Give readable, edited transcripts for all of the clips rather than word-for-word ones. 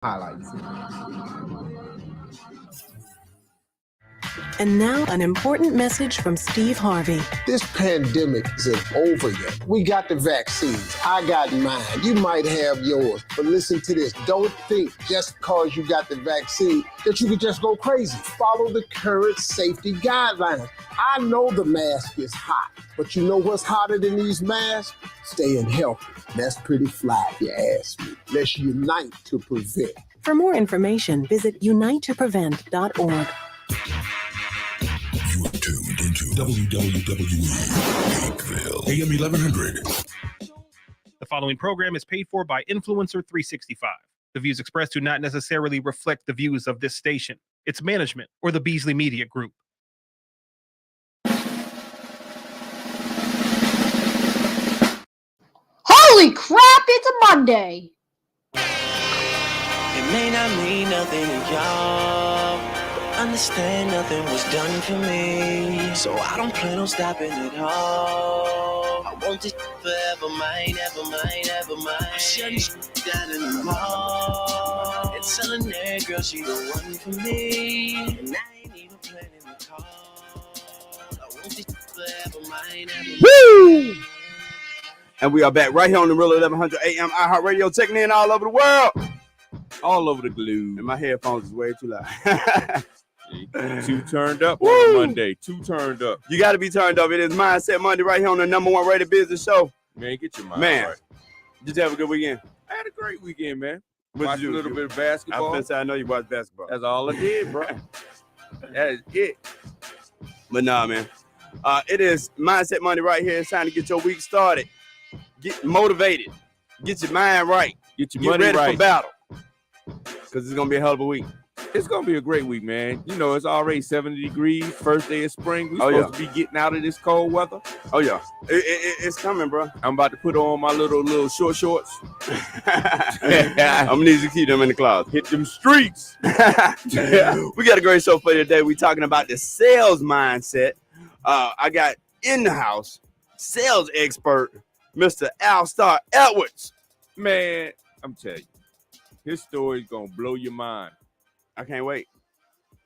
highlights. And now an important message from Steve Harvey. This pandemic isn't over yet. We got the vaccines. I got mine. You might have yours. But listen to this. Don't think just because you got the vaccine that you can just go crazy. Follow the current safety guidelines. I know the mask is hot, but you know what's hotter than these masks? Staying healthy. That's pretty fly if you ask me. Let's unite to prevent. For more information, visit unitetoprevent.org. You are tuned into WWE Hakeville, AM 1100. The following program is paid for by Influencer 365. The views expressed do not necessarily reflect the views of this station, its management, or the Beasley Media Group. Holy crap, it's a Monday! It may not mean nothing to y'all, but understand nothing was done for me, so I don't plan on stopping at all. I want this forever mine, ever mine, ever mine. I'm shutting down in the mall and telling that girl she the one for me, and I ain't even planning the call. I want this forever mine, ever mine. Woo! And we are back right here on the Real 1100 AM iHeartRadio, checking in all over the world. All over the globe. And my headphones is way too loud. Two turned up on Monday. Two turned up. You got to be turned up. It is Mindset Monday right here on the #1 rated business show. Man, get your mind Man, right. Did you have a good weekend? I had a great weekend, man. What Watched did you a little do? bit of basketball. I know you watched basketball. That's all I did, bro. That is it. But nah, man. It is Mindset Monday right here. It's time to get your week started. Get motivated. Get your mind right. Get your Get money ready right. for battle. Because it's going to be a hell of a week. It's going to be a great week, man. You know, it's already 70 degrees. First day of spring. We're supposed to be getting out of this cold weather. Oh, yeah. It's coming, bro. I'm about to put on my little short shorts. I'm going to need you to keep them in the closet. Hit them streets. We got a great show for you today. We're talking about the sales mindset. I got in the house sales expert, Mr. Alstar Edwards. Man, I'm telling you, his story is going to blow your mind. I can't wait.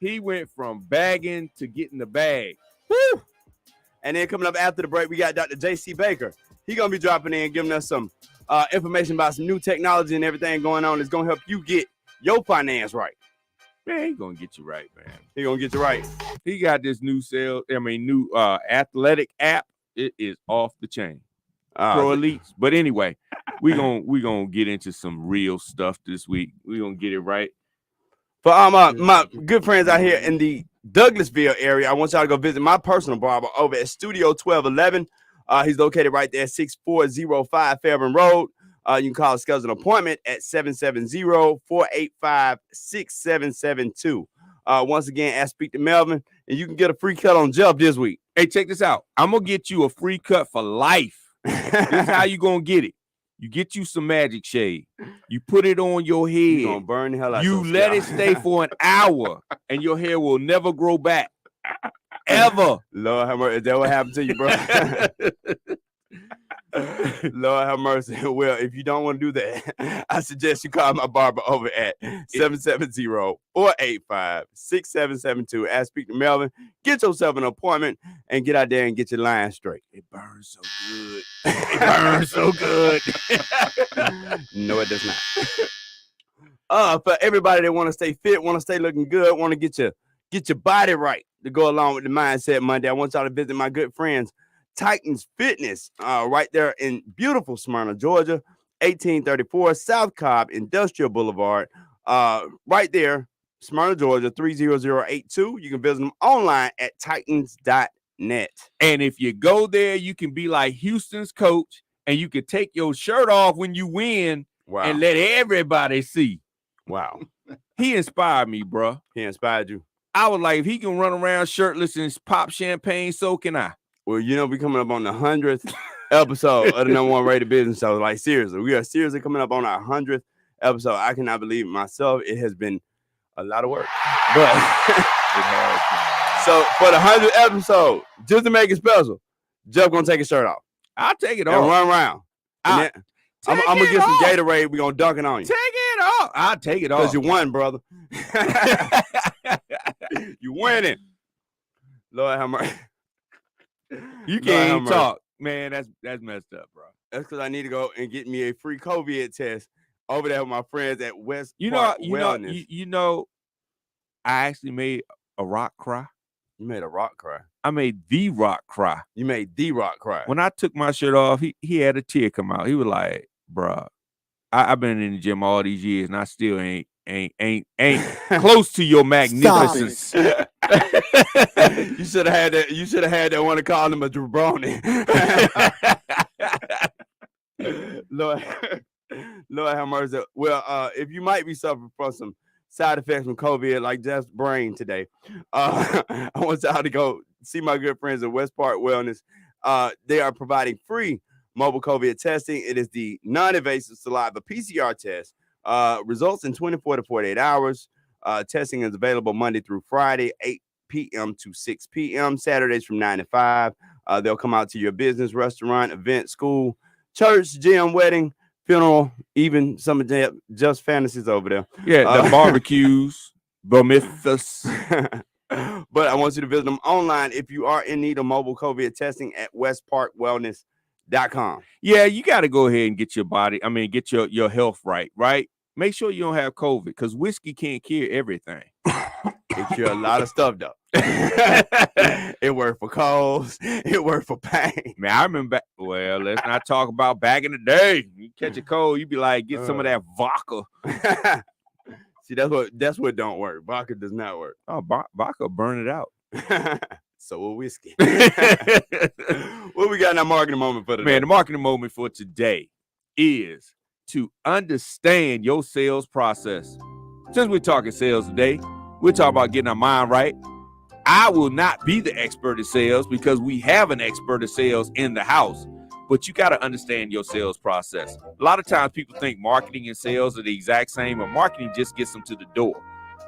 He went from bagging to getting the bag. Woo! And then coming up after the break, we got Dr. J.C. Baker. He's going to be dropping in, giving us some information about some new technology and everything going on that's going to help you get your finance right. Man, he's going to get you right, man. He's going to get you right. He got this new athletic app. It is off the chain. Pro Elites. But anyway, we're gonna get into some real stuff this week. We're going to get it right. For my good friends out here in the Douglasville area, I want y'all to go visit my personal barber over at Studio 1211. He's located right there at 6405 Fairburn Road. You can call and schedule an appointment at 770-485-6772. Once again, ask Speak to Melvin, and you can get a free cut on Jeff this week. Hey, check this out. I'm going to get you a free cut for life. This is how you going to get it. You get you some Magic Shade. You put it on your head. You're going to burn the hell out of You let it stay for an hour, and your hair will never grow back. Ever. Lord have mercy. Is that what happened to you, bro? Lord have mercy. Well, if you don't want to do that, I suggest you call my barber over at 770-485-6772. Ask Speak to Melvin. Get yourself an appointment and get out there and get your line straight. It burns so good. It burns so good. No, it does not. For everybody that want to stay fit, want to stay looking good, want to get your body right to go along with the Mindset Monday, I want y'all to visit my good friends Titans Fitness, right there in beautiful Smyrna, Georgia, 1834 South Cobb Industrial Boulevard, right there, Smyrna, Georgia, 30082. You can visit them online at titans.net. And if you go there, you can be like Houston's coach, and you can take your shirt off when you win. Wow. And let everybody see. Wow. He inspired me, bro. He inspired you. I was like, if he can run around shirtless and pop champagne, so can I. Well, you know, we coming up on the 100th episode of the #1 rated business show. Like, seriously, we are seriously coming up on our 100th episode. I cannot believe it myself. It has been a lot of work. But so for the 100th episode, just to make it special, Jeff gonna take his shirt off. I'll take it and off. run around. I'm gonna get some Gatorade. We're gonna dunk it on you. Take it off. I'll take it off. Because you won, brother. You winning. Lord have mercy. You Lord can't have even mercy. talk. Man, that's messed up, bro. That's because I need to go and get me a free COVID test over there with my friends at West You Park know, Wellness. you know, I actually made a rock cry. You made a rock cry. I made the rock cry. You made the rock cry. When I took my shirt off, he had a tear come out. He was like, bruh, I've been in the gym all these years and I still ain't close to your magnificence. You should have had that. You should have had that one to call him a jabroni. Lord have mercy. Well, if you might be suffering from some side effects from COVID, like Jeff's brain today, I want y'all to go see my good friends at West Park Wellness. They are providing free mobile COVID testing. It is the non-invasive saliva PCR test. Results in 24 to 48 hours. Testing is available Monday through Friday, 8 p.m. to 6 p.m. Saturdays from 9 to 5. They'll come out to your business, restaurant, event, school, church, gym, wedding, funeral, even some of them just fantasies over there. Yeah, the barbecues, Bromithus. But I want you to visit them online if you are in need of mobile COVID testing at westparkwellness.com. Yeah, you got to go ahead and get get your health right? Make sure you don't have COVID because whiskey can't cure everything. It cure a lot of stuff, though. It worked for colds. It worked for pain. Man, I remember let's not talk about back in the day. You catch a cold, you be like, get some of that vodka. See, that's what don't work. Vodka does not work. Oh, vodka burn it out. So will whiskey. What we got in our marketing moment for today? Man, the marketing moment for today is to understand your sales process. Since we're talking sales today, we're talking about getting our mind right. I will not be the expert in sales because we have an expert in sales in the house, but you got to understand your sales process. A lot of times people think marketing and sales are the exact same, or marketing just gets them to the door.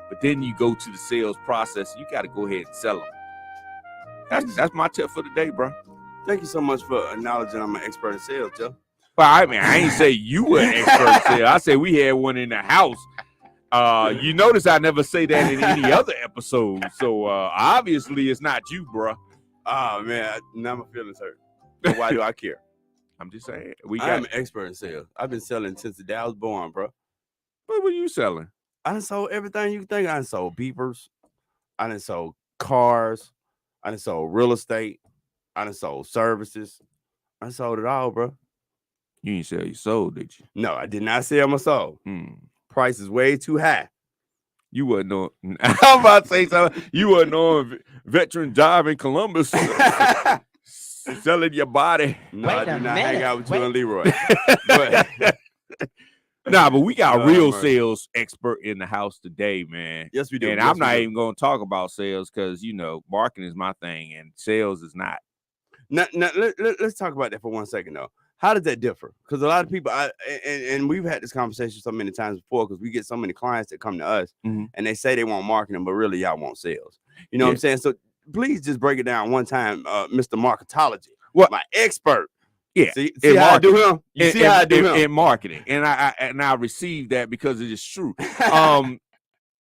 But then you go to the sales process, you got to go ahead and sell them. That's my tip for the day, bro. Thank you so much for acknowledging I'm an expert in sales, Joe. Well, I mean, I ain't say you were an expert in sales. I said we had one in the house. You notice I never say that in any other episode. So obviously it's not you, bro. Oh man, now my feelings hurt. But why do I care? I'm just saying. I'm an expert in sales. I've been selling since the day I was born, bro. What were you selling? I done sold everything you think. I done sold beepers. I done sold cars. I done sold real estate. I done sold services. I sold it all, bro. You didn't sell your soul, did you? No, I did not sell my soul. Price is way too high. You wasn't on. I'm about to say something. You wasn't on Veteran Drive in Columbus selling your body. No, I do not hang out with you and Leroy. But but we got a real sales expert in the house today, man. Yes, we do. And I'm not even going to talk about sales because, marketing is my thing and sales is not. Now, let's talk about that for 1 second, though. How does that differ? Because a lot of people, and we've had this conversation so many times before because we get so many clients that come to us and they say they want marketing, but really y'all want sales. You know what I'm saying? So please just break it down one time, Mr. Marketology. What? My expert. Yeah. See how I do him? You see how I do him? In marketing. And I received that because it is true.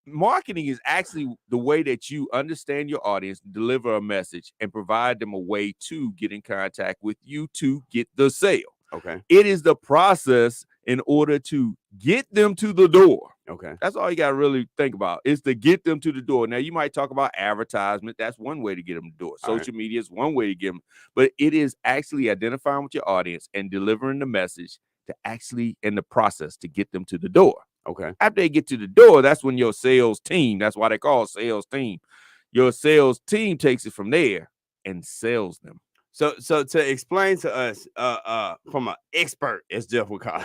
Marketing is actually the way that you understand your audience, deliver a message, and provide them a way to get in contact with you to get the sale. Okay. It is the process in order to get them to the door. Okay. That's all you got to really think about is to get them to the door. Now, you might talk about advertisement. That's one way to get them to the door. Social media is one way to get them. But it is actually identifying with your audience and delivering the message to actually in the process to get them to the door. Okay. After they get to the door, that's when your sales team, that's why they call it sales team. Your sales team takes it from there and sells them. So to explain to us, from an expert, as Jeff would call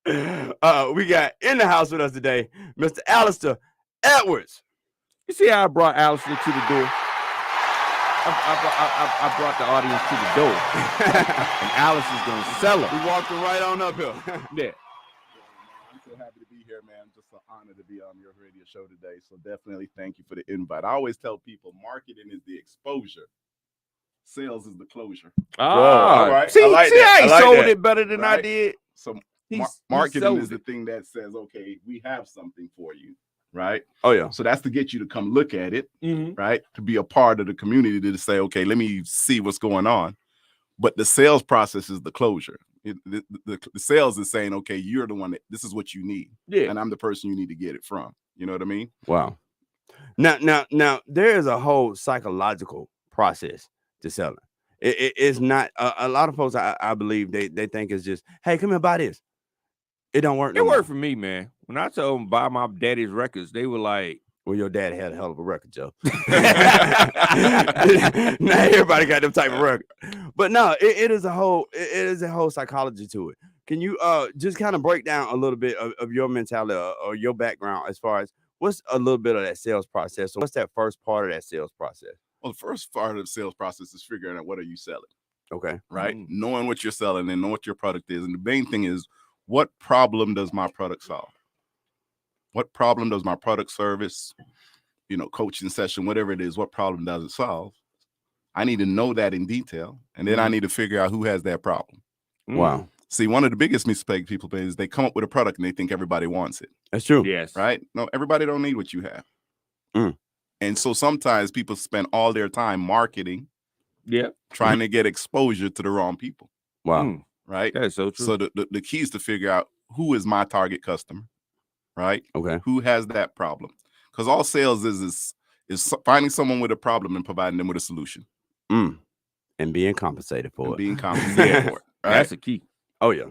it, we got in the house with us today, Mr. Alistair Edwards. You see how I brought Alistair to the door? I brought the audience to the door. And Alistair's going to sell them. We walked him right on up here. Yeah. I'm so happy to be here, man. Just an honor to be on your radio show today. So definitely thank you for the invite. I always tell people marketing is the exposure. Sales is the closure. All right. See, I like how that. he sold it better than I did. So He's Marketing sold is the it. thing that says, okay, we have something for you, right? Oh yeah. So that's to get you to come look at it, Mhm. right? To be a part of the community, to say, okay, let me see what's going on. But the sales process is the closure. The sales is saying, okay, you're the one this is what you need, Yeah. and I'm the person you need to get it from. You know what I mean? Wow. Now, there is a whole psychological process to selling. It's not a lot of folks. I believe they think it's just, hey, come here, buy this. It don't work. It worked for me, man. When I told them buy my daddy's records, they were like, Well, your dad had a hell of a record, Joe. Not everybody got them type of record, but no, it is a whole psychology to it. Can you just kind of break down a little bit of your mentality or your background as far as what's a little bit of that sales process? So what's that first part of that sales process? Well, the first part of the sales process is figuring out what are you selling, Okay. right? Knowing what you're selling and know what your product is. And the main thing is, what problem does my product solve? What problem does my product, service, coaching session, whatever it is, what problem does it solve? I need to know that in detail. And then I need to figure out who has that problem. Wow. See, one of the biggest mistakes people make is they come up with a product and they think everybody wants it. That's true. yes. Right? No, everybody don't need what you have. Mm. And so sometimes people spend all their time marketing, Yeah. trying to get exposure to the wrong people. Wow. Mm. Right? That is so true. So the key is to figure out who is my target customer, right? Okay. Who has that problem? Because all sales is finding someone with a problem and providing them with a solution And being compensated for and it. being compensated for it. Right? That's the key. Oh yeah.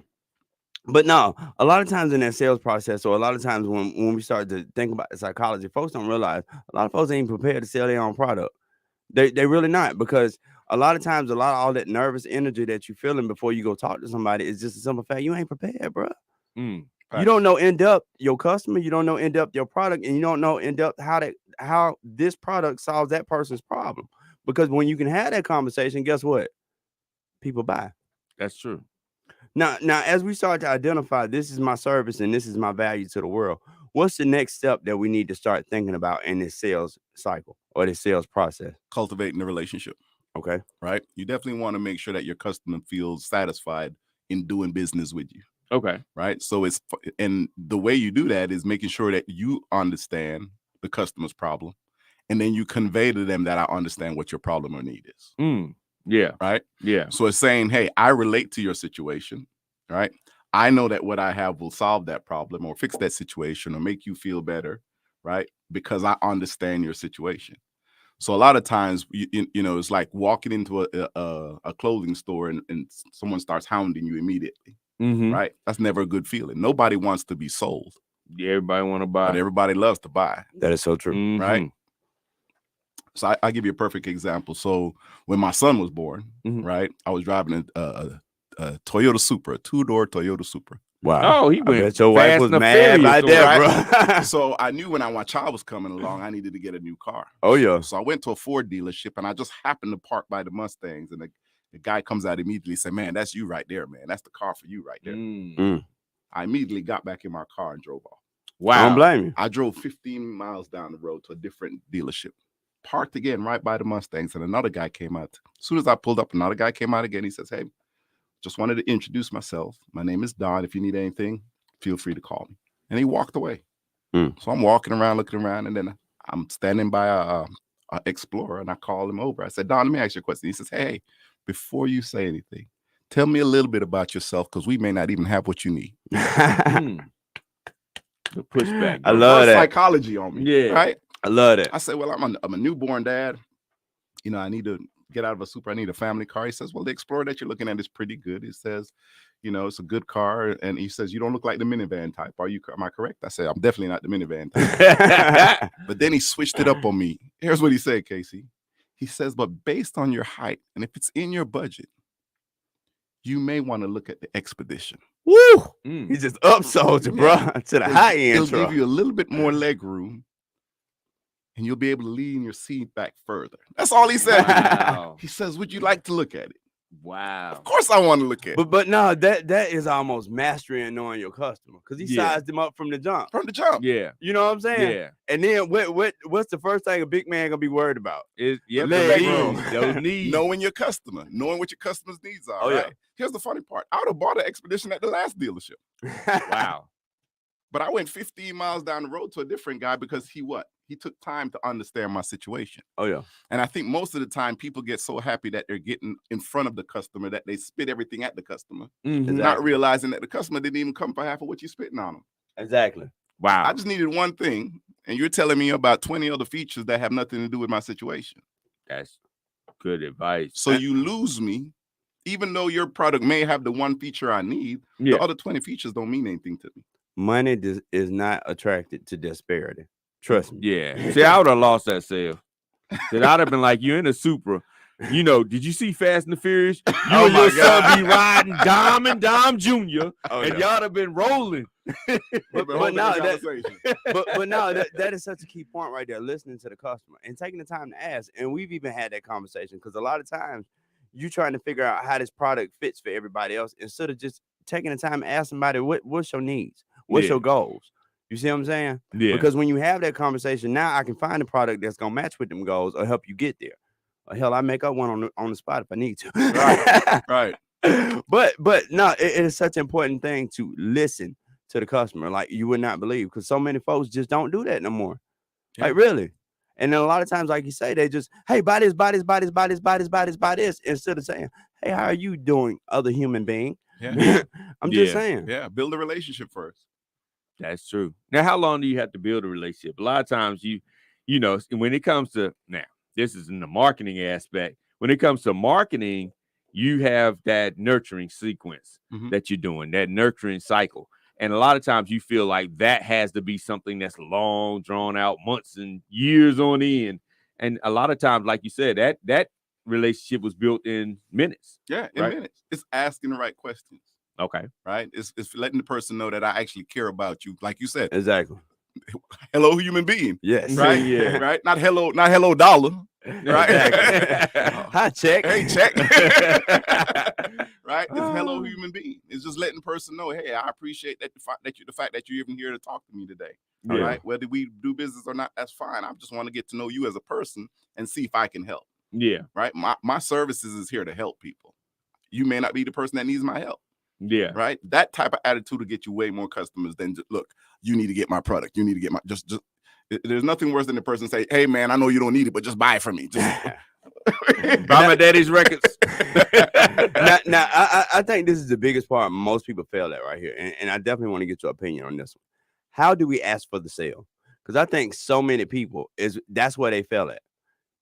But no, a lot of times in that sales process, or a lot of times when we start to think about the psychology, folks don't realize a lot of folks ain't prepared to sell their own product. They really not, because a lot of times, all that nervous energy that you're feeling before you go talk to somebody is just a simple fact. You ain't prepared, bro. Mm. You don't know in depth your customer, you don't know in depth your product, and you don't know in depth how this product solves that person's problem. Because when you can have that conversation, guess what? People buy. That's true. Now, as we start to identify this is my service and this is my value to the world, what's the next step that we need to start thinking about in this sales cycle or this sales process? Cultivating the relationship. Okay. Right? You definitely want to make sure that your customer feels satisfied in doing business with you. Okay. Right? So and the way you do that is making sure that you understand the customer's problem, and then you convey to them that I understand what your problem or need is. Yeah. Right? Yeah. So it's saying, hey, I relate to your situation, right? I know that what I have will solve that problem or fix that situation or make you feel better, right? Because I understand your situation. So a lot of times, it's like walking into a clothing store and someone starts hounding you immediately, right? That's never a good feeling. Nobody wants to be sold. Yeah, everybody want to buy. But everybody loves to buy. That is so true. Right? So I'll give you a perfect example. So when my son was born, right, I was driving a Toyota Supra, a 2-door Toyota Supra. Wow. Oh, he went. I bet your wife Fast was and mad Furious, right there, right? bro. So I knew when my child was coming along, I needed to get a new car. Oh, yeah. So I went to a Ford dealership and I just happened to park by the Mustangs. And the guy comes out immediately and said, man, that's you right there, man. That's the car for you right there. I immediately got back in my car and drove off. Wow. I don't blame you. I drove 15 miles down the road to a different dealership. Parked again right by the Mustangs, and another guy came out. As soon as I pulled up, another guy came out again. He says, hey, just wanted to introduce myself. My name is Don. If you need anything, feel free to call me. And he walked away. So I'm walking around, looking around, and then I'm standing by a Explorer, and I call him over. I said, Don, let me ask you a question. He says, hey, before you say anything, tell me a little bit about yourself, because we may not even have what you need. The pushback. I love that. Psychology on me. Yeah. Right? I love it. I said, well, I'm a newborn dad. I need to get out of a Supra. I need a family car. He says, well, the Explorer that you're looking at is pretty good. He says, it's a good car. And he says, you don't look like the minivan type. Am I correct? I said, I'm definitely not the minivan type. But then he switched it up on me. Here's what he said, Casey. He says, but based on your height, and if it's in your budget, you may want to look at the Expedition. Woo! He just upsold you, bro, to the high end. It'll give you a little bit more leg room, and you'll be able to lean your seat back further. That's all he said. Wow. He says, would you like to look at it? Wow. Of course, I want to look at it But no, that is almost mastering knowing your customer because he Yeah. sized them up from the jump. from the jump. Yeah. You know what I'm saying? Yeah. And then what's the first thing a big man gonna be worried about? Yep, Leg those needs. those needs. Knowing your customer, knowing what your customer's needs are. Oh, yeah. right? Here's the funny part. I would have bought an Expedition at the last dealership, Wow. but I went 15 miles down the road to a different guy because he took time to understand my situation. Oh yeah. And I think most of the time people get so happy that they're getting in front of the customer that they spit everything at the customer, Mhm. Exactly. not realizing that the customer didn't even come for half of what you're spitting on them. Exactly. Wow. I just needed one thing, and you're telling me about 20 other features that have nothing to do with my situation. That's good advice. So you lose me, even though your product may have the one feature I need. Yeah. The other 20 features don't mean anything to me. Money is not attracted to disparity. Trust me. Yeah. See, I would have lost that sale. Then I'd have been like, you're in a Supra. You know, did you see Fast and the Furious? You Oh and my your son God. be riding Dom and Dom Jr. Oh, and yeah. y'all have been rolling. We've been but holding no, this that- conversation. but no, that is such a key point right there. Listening to the customer and taking the time to ask. And we've even had that conversation because a lot of times you trying to figure out how this product fits for everybody else instead of just taking the time to ask somebody what's your needs, what's Yeah. your goals. You see what I'm saying? Yeah. Because when you have that conversation, now I can find a product that's gonna match with them goals or help you get there. Or hell, I make up one on the spot if I need to. Right. But no, it is such an important thing to listen to the customer, like you would not believe, because so many folks just don't do that no more. Like really. And then a lot of times, like you say, they just, hey, buy this, buy this, buy this, buy this, buy this, buy this, buy this, instead of saying, hey, how are you doing, other human being? Yeah. I'm just Yeah. saying. Yeah. Build a relationship first. That's true. Now, how long do you have to build a relationship? A lot of times you know, when it comes to now, this is in the marketing aspect. When it comes to marketing, you have that nurturing sequence Mhm. that you're doing, that nurturing cycle. And a lot of times you feel like that has to be something that's long, drawn out, months and years on end. And a lot of times, like you said, that relationship was built in minutes. Yeah. In Right. minutes. It's asking the right questions. Okay. Right. It's letting the person know that I actually care about you. Like you said, Exactly. hello, human being. Yes. Right. Yeah. Right. Not hello dollar. Right. Exactly. Hi, check. Hey, check. Right. It's hello, human being. It's just letting the person know, hey, I appreciate that the fact that you're even here to talk to me today. Yeah. Right. Whether we do business or not, that's fine. I just want to get to know you as a person and see if I can help. Yeah. Right. My services is here to help people. You may not be the person that needs my help. Yeah. Right. That type of attitude will get you way more customers than just, look, you need to get my product. You need to get my just there's nothing worse than the person say, hey man, I know you don't need it, but just buy it from me. Just Buy my daddy's records. now I think this is the biggest part most people fail at right here. And I definitely want to get your opinion on this one. How do we ask for the sale? Because I think so many people that's where they fail at.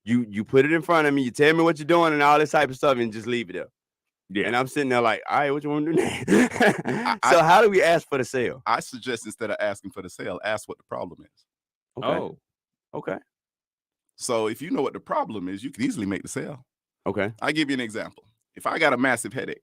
You put it in front of me, you tell me what you're doing and all this type of stuff, and just leave it there. Yeah. And I'm sitting there like, all right, what you want to do now? So how do we ask for the sale? I suggest instead of asking for the sale, ask what the problem is. Okay. Oh. Okay. So if you know what the problem is, you can easily make the sale. Okay. I'll give you an example. If I got a massive headache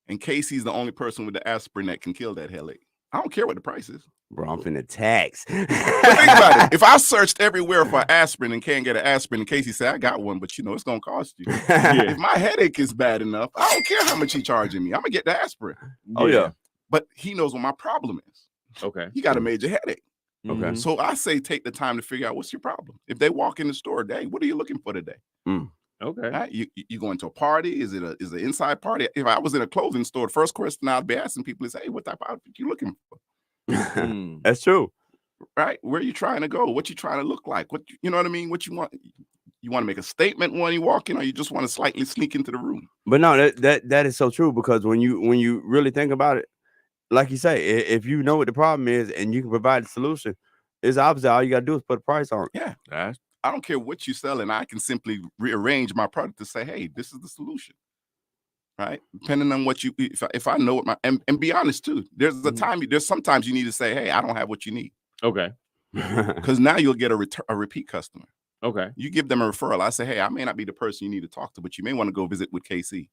and Casey's the only person with the aspirin that can kill that headache, I don't care what the price is. Bro, I'm finna tax. But think about it. If I searched everywhere for aspirin and can't get an aspirin, and Casey said, I got one, but you know, it's going to cost you. If my headache is bad enough, I don't care how much he's charging me. I'm going to get the aspirin. Oh, yeah. But he knows what my problem is. Okay. He got a major headache. Okay. Mhm. So I say take the time to figure out what's your problem. If they walk in the store, hey, what are you looking for today? Okay. Right? You going to a party? Is it an inside party? If I was in a clothing store, the first question I'd be asking people is, hey, what type of outfit you looking for? Mm. That's true. Right? Where you trying to go? What you trying to look like? You know what I mean? What you want? You want to make a statement when you walk in, or you just want to slightly sneak into the room? But no, that is so true, because when you really think about it, like you say, if you know what the problem is and you can provide the solution, it's opposite. All you gotta do is put a price on it. Yeah. That's I don't care what you selling. I can simply rearrange my product to say, hey, this is the solution. Right? Depending on what you, if I know what my, and be honest too, there's sometimes you need to say, hey, I don't have what you need. okay. Because now you'll get a repeat customer. Okay. You give them a referral. I say, hey, I may not be the person you need to talk to, but you may want to go visit with KC.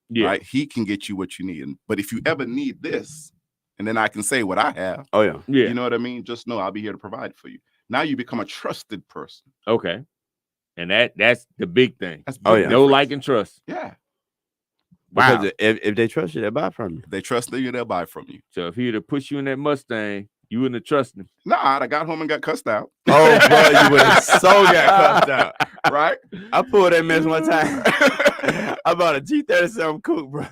Yeah. Right? He can get you what you need. But if you ever need this, and then I can say what I have, Oh yeah. Yeah. you know what I mean? Just know I'll be here to provide for you. Now you become a trusted person. Okay. And that's the big thing. That's Oh, big yeah. No difference. like and trust. Yeah. Wow. Because if they trust you, they buy from you. If they trust you, they'll buy from you. So if he were to push you in that Mustang, you wouldn't have trusted him. Nah, I got home and got cussed out. Oh, bro, you would have so got cussed out. Right? I pulled that mess one time. I bought a G37 coupe, bro.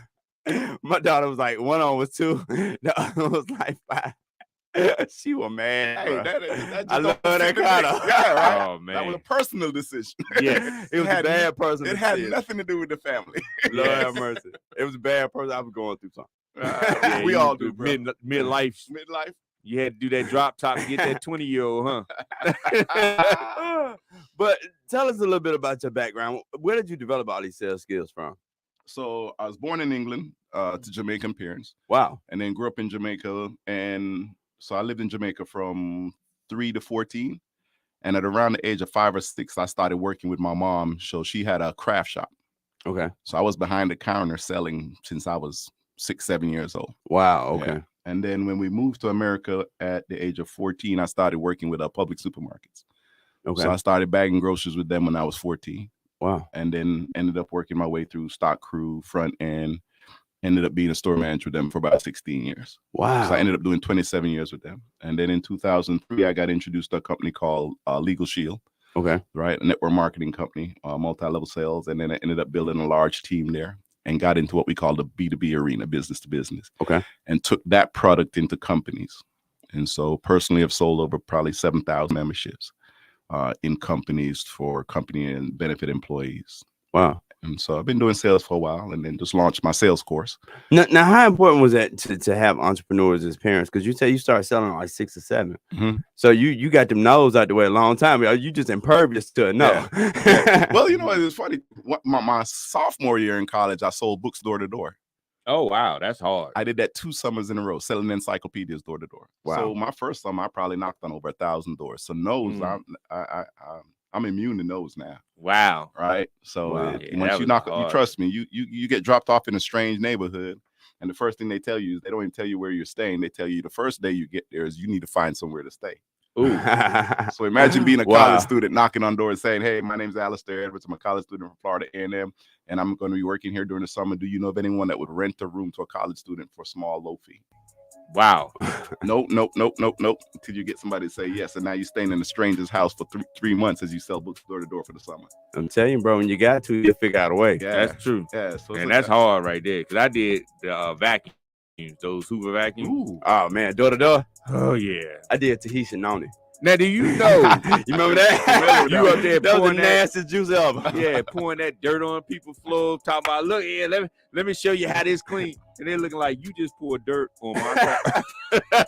My daughter was like, one on was 2, the other was like 5. She was mad. Hey, bro. that just I love don't that fit the car. mix. Yeah, right? Oh, man. That was a personal decision. Yes. It was a had bad person. It had nothing to do with the family. Lord have mercy. It was a bad person. I was going through something. Yeah, we you all do do, bro. midlife. Midlife. You had to do that drop top to get that 20-year-old, huh? But tell us a little bit about your background. Where did you develop all these sales skills from? So I was born in England to Jamaican parents, Wow. and then grew up in Jamaica. And so I lived in Jamaica from 3 to 14. And at around the age of 5 or 6, I started working with my mom. So she had a craft shop. Okay. So I was behind the counter selling since I was 6, 7 years old. Wow. Okay. Yeah. And then when we moved to America at the age of 14, I started working with public supermarkets. Okay. So I started bagging groceries with them when I was 14. Wow. And then ended up working my way through stock crew, front end, ended up being a store manager with them for about 16 years. Wow. So I ended up doing 27 years with them. And then in 2003, I got introduced to a company called Legal Shield, Okay. right? A network marketing company, multi-level sales. And then I ended up building a large team there and got into what we call the B2B arena, business to business. Okay. And took that product into companies. And so personally, I've sold over probably 7,000 memberships in companies for company and benefit employees. Wow. And so I've been doing sales for a while, and then just launched my sales course. Now how important was that to have entrepreneurs as parents? Because you say you started selling at like 6 or 7. Mhm. So you got them nose out the way a long time. You just impervious to it. No. Well, you know, it's funny. My sophomore year in college, I sold books door to door. Oh, wow. That's hard. I did that 2 summers in a row, selling encyclopedias door to door. Wow. So my first summer, I probably knocked on over 1,000 doors. So no's, I'm immune to no's now. Wow. Right. So Wow. Yeah, once that you was knock, you hard. trust me, you get dropped off in a strange neighborhood. And the first thing they tell you is they don't even tell you where you're staying. They tell you the first day you get there is you need to find somewhere to stay. Ooh. So imagine being a Wow. college student knocking on doors saying, "Hey, my name's Alistair Edwards. I'm a college student from Florida A&M, and I'm going to be working here during the summer. Do you know of anyone that would rent a room to a college student for a small, low fee?" Wow. Nope. Until you get somebody to say yes, and now you're staying in a stranger's house for three months as you sell books door to door for the summer. I'm telling you, bro, when you got to, you figure out a way. Yeah, That's true. yeah. So And that's hard right there. Because I did the vacuums, those Hoover vacuums. Ooh. Oh man, door to door. Oh, yeah. I did Tahitian on it. Now, do you know? You remember that? You up there that was the pouring that- nastiest juice ever. Yeah, pouring that dirt on people's floor, talking about, look, yeah, let me show you how this clean. And they're looking like you just poured dirt on my car.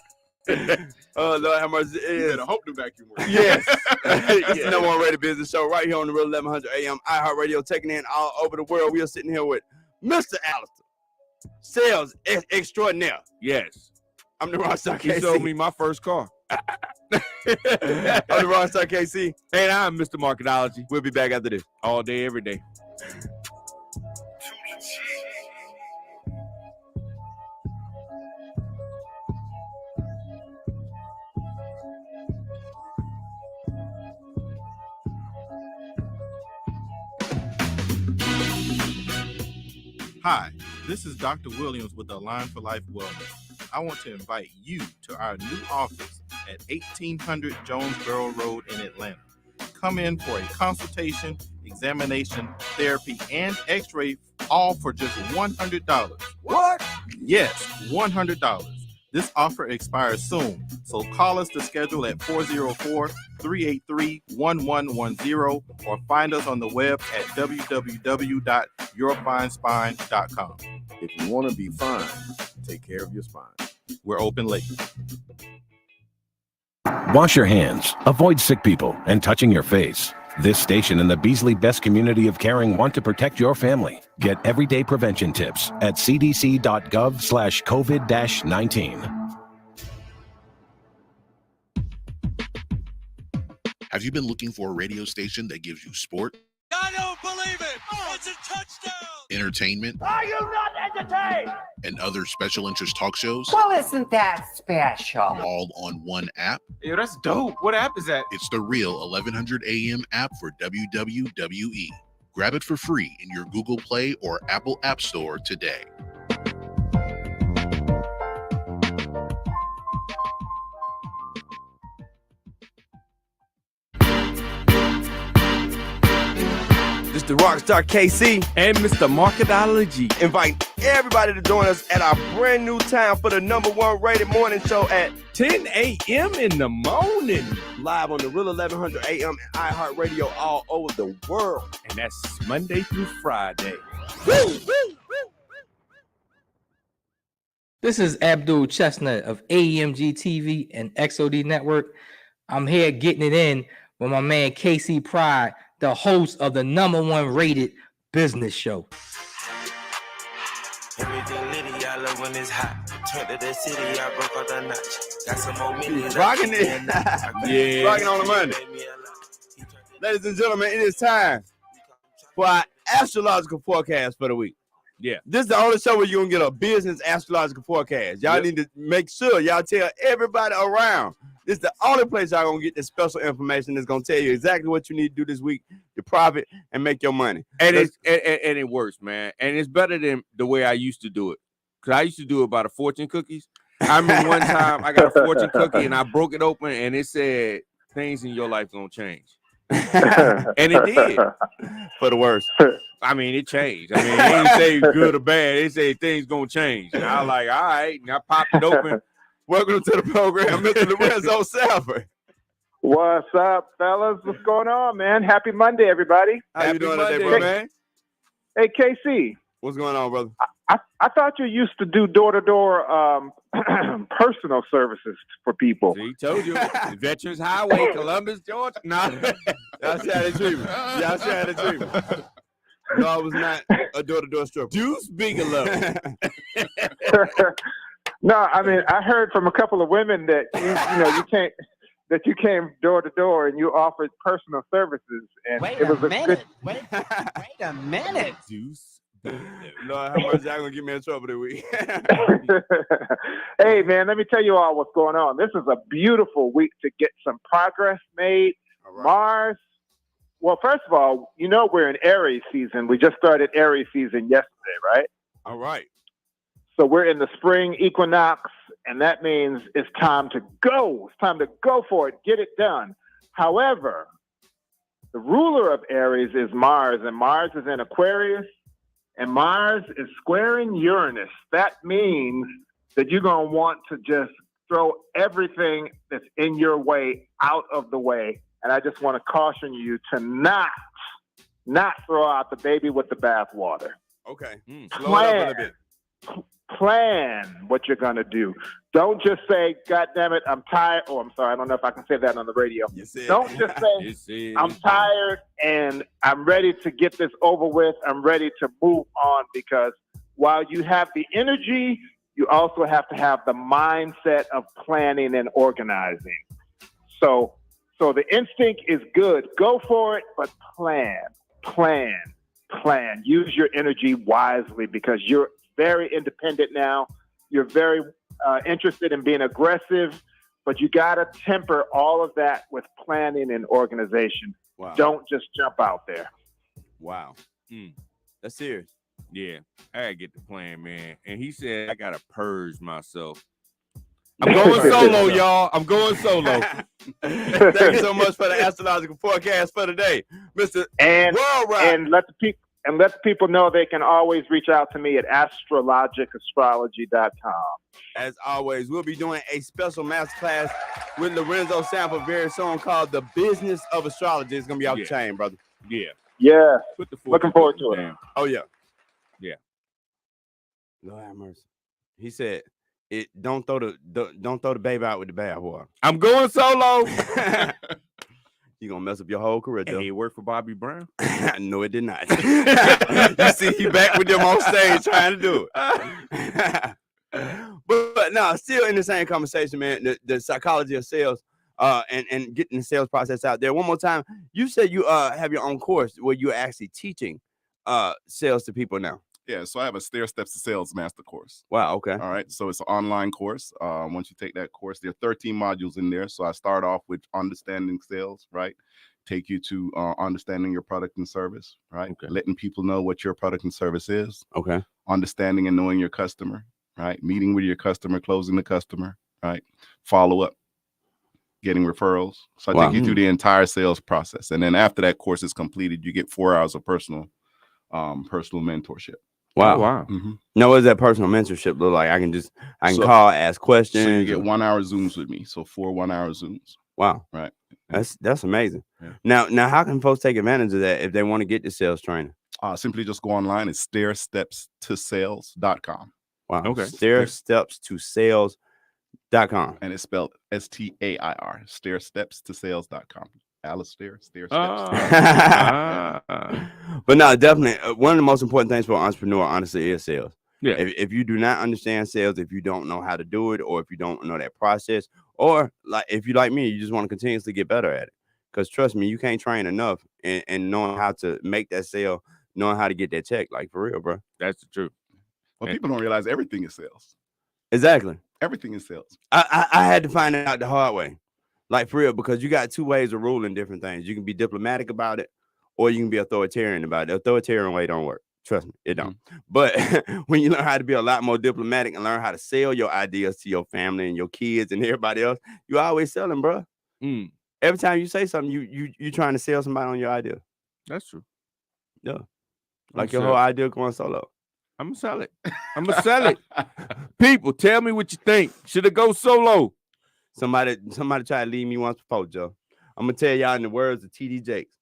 Oh Lord, how much it You is? better hope the vacuum works. Yes. It's the number one rated business show right here on the Real 1100 AM iHeartRadio, taking in all over the world. We are sitting here with Mr. Alistair, sales extraordinaire. Yes. I'm the Rockstar He KC. sold me my first car. I'm the Rockstar KC. And I'm Mr. Marketology We'll be back after this. all day, every day. Hi, this is Dr. Williams with Align for Life Wellness. I want to invite you to our new office at 1800 Jonesboro Road in Atlanta. Come in for a consultation, examination, therapy, and x-ray, all for just $100. What? Yes, $100. This offer expires soon, so call us to schedule at 404-383-1110 or find us on the web at www.yourfinespine.com. If you want to be fine, take care of your spine. We're open late. Wash your hands, avoid sick people, and touching your face. This station and the Beasley Best community of caring want to protect your family. Get everyday prevention tips at cdc.gov/COVID-19. Have you been looking for a radio station that gives you sport, I don't believe it. It's a touchdown. entertainment, Are you not entertained? entertained. and other special interest talk shows, Well, isn't that special? all on one app. Yo, that's dope. What app is that? It's the Real 1100 AM app for WWE. Grab it for free in your Google Play or Apple App Store today. This is the Rockstar KC and Mr. Marketology. Invite everybody to join us at our brand new time for the #1 rated morning show at 10 a.m. in the morning. Live on the Real 1100 AM and iHeartRadio all over the world. And that's Monday through Friday. This is Abdul Chestnut of AEMG TV and XOD Network. I'm here getting it in with my man KC Pride, the host of the #1 rated business show. Everything litty, I love when it's hot. Turn to the city, I broke out the notch. Got some more millions. Rocking it. Yeah. Rocking on the Monday. Ladies and gentlemen, it is time for our astrological forecast for the week. Yeah. This is the only show where you're going to get a business astrological forecast. Y'all need to make sure y'all tell everybody around. This is the only place y'all going to get this special information that's going to tell you exactly what you need to do this week to profit and make your money. And it works, man. And it's better than the way I used to do it. Because I used to do it by the fortune cookies. I remember one time I got a fortune cookie and I broke it open and it said things in your life going to change. And it did. For the worse. I mean, it changed. I mean, it didn't say good or bad. It said things going to change. And I was like, all right. And I popped it open. Welcome to the program, Mr. Lorenzo Sanford. What's up, fellas? What's going on, man? Happy Monday, everybody. How you doing today, bro, man? Hey, KC. What's going on, brother? I thought you used to do door-to-door personal services for people. See, told you. Veterans Highway, Columbus, Georgia. No, y'all see how they treat me. Y'all see how they treat me. No, I was not a door-to-door stripper. Deuce Bigelow. No, I mean, I heard from a couple of women that you came door to door and you offered personal services, and Wait it was a minute. good. Wait a minute. Deuce. Lord, how much y'all gonna get me in trouble this week? Hey, man, let me tell you all what's going on. This is a beautiful week to get some progress made. Right. Mars. Well, first of all, we're in Aries season. We just started Aries season yesterday, right? All right. So we're in the spring equinox, and that means it's time to go. It's time to go for it, get it done. However, the ruler of Aries is Mars, and Mars is in Aquarius, and Mars is squaring Uranus. That means that you're going to want to just throw everything that's in your way out of the way. And I just want to caution you to not throw out the baby with the bathwater. Okay. Slow it up a little bit. Plan what you're going to do. Don't just say, God damn it, I'm tired. Oh, I'm sorry. I don't know if I can say that on the radio. Don't just say, I'm tired and I'm ready to get this over with. I'm ready to move on, because while you have the energy, you also have to have the mindset of planning and organizing. So the instinct is good. Go for it, but plan. Use your energy wisely, because you're very independent now. You're very interested in being aggressive, but you got to temper all of that with planning and organization. Wow. Don't just jump out there. Wow. That's serious. Yeah, I gotta get the plan, man. And he said I gotta purge myself. I'm going solo, y'all. I'm going solo. Thank you so much for the astrological forecast for today, Mr. Worldwide. And let the people know they can always reach out to me at astrologicastrology.com. As always, we'll be doing a special masterclass with Lorenzo Sanford very soon called The Business of Astrology. It's going to be off the chain, brother. Yeah. Yeah. Put the looking forward to it. Oh, yeah. Yeah. Lord have mercy. He said, don't throw the baby out with the bathwater. I'm going solo. You're going to mess up your whole career, Joe. Hey, it worked for Bobby Brown? No, it did not. You see, he back with them on stage trying to do it. But no, still in the same conversation, man, the psychology of sales and getting the sales process out there. One more time, you said you have your own course where you're actually teaching sales to people now. Yeah, so I have a Stair Steps to Sales master course. Wow. Okay. All right. So it's an online course. Once you take that course, there are 13 modules in there. So I start off with understanding sales, right? Take you to understanding your product and service, right? Okay. Letting people know what your product and service is. Okay. Understanding and knowing your customer, right? Meeting with your customer, closing the customer, right? Follow up, getting referrals. So I Wow. take you through the entire sales process. And then after that course is completed, you get 4 hours of personal mentorship. Wow. Oh, wow. Mhm. Now, what does that personal mentorship look like? I can So- call, ask questions. So you get 1 hour Zooms with me. So 4 1-hour Zooms. Wow. Right. That's amazing. Yeah. Now, how can folks take advantage of that if they want to get the sales training? Simply just go online. It's stairstepstosales.com. Wow. Okay. Stairstepstosales.com. And it's spelled STAIR. Stairstepstosales.com. Alistair, Stair Steps. But no, definitely one of the most important things for an entrepreneur, honestly, is sales. Yeah. If you do not understand sales, if you don't know how to do it, or if you don't know that process, or like if you like me, you just want to continuously get better at it. Because trust me, you can't train enough and knowing how to make that sale, knowing how to get that check, like for real, bro. That's the truth. Well, people don't realize everything is sales. Exactly. Everything is sales. I had to find it out the hard way. Like for real, because you got two ways of ruling different things. You can be diplomatic about it, or you can be authoritarian about it. The authoritarian way don't work. Trust me, it don't. But when you learn how to be a lot more diplomatic and learn how to sell your ideas to your family and your kids and everybody else, you always selling, bro. Every time you say something, you trying to sell somebody on your idea. That's true. Yeah. Like I'm your whole sell- idea going solo. I'm gonna sell it. I'm gonna sell it. People, tell me what you think. Should it go solo? Somebody tried to leave me once before, Joe. I'm gonna tell y'all in the words of TD Jakes.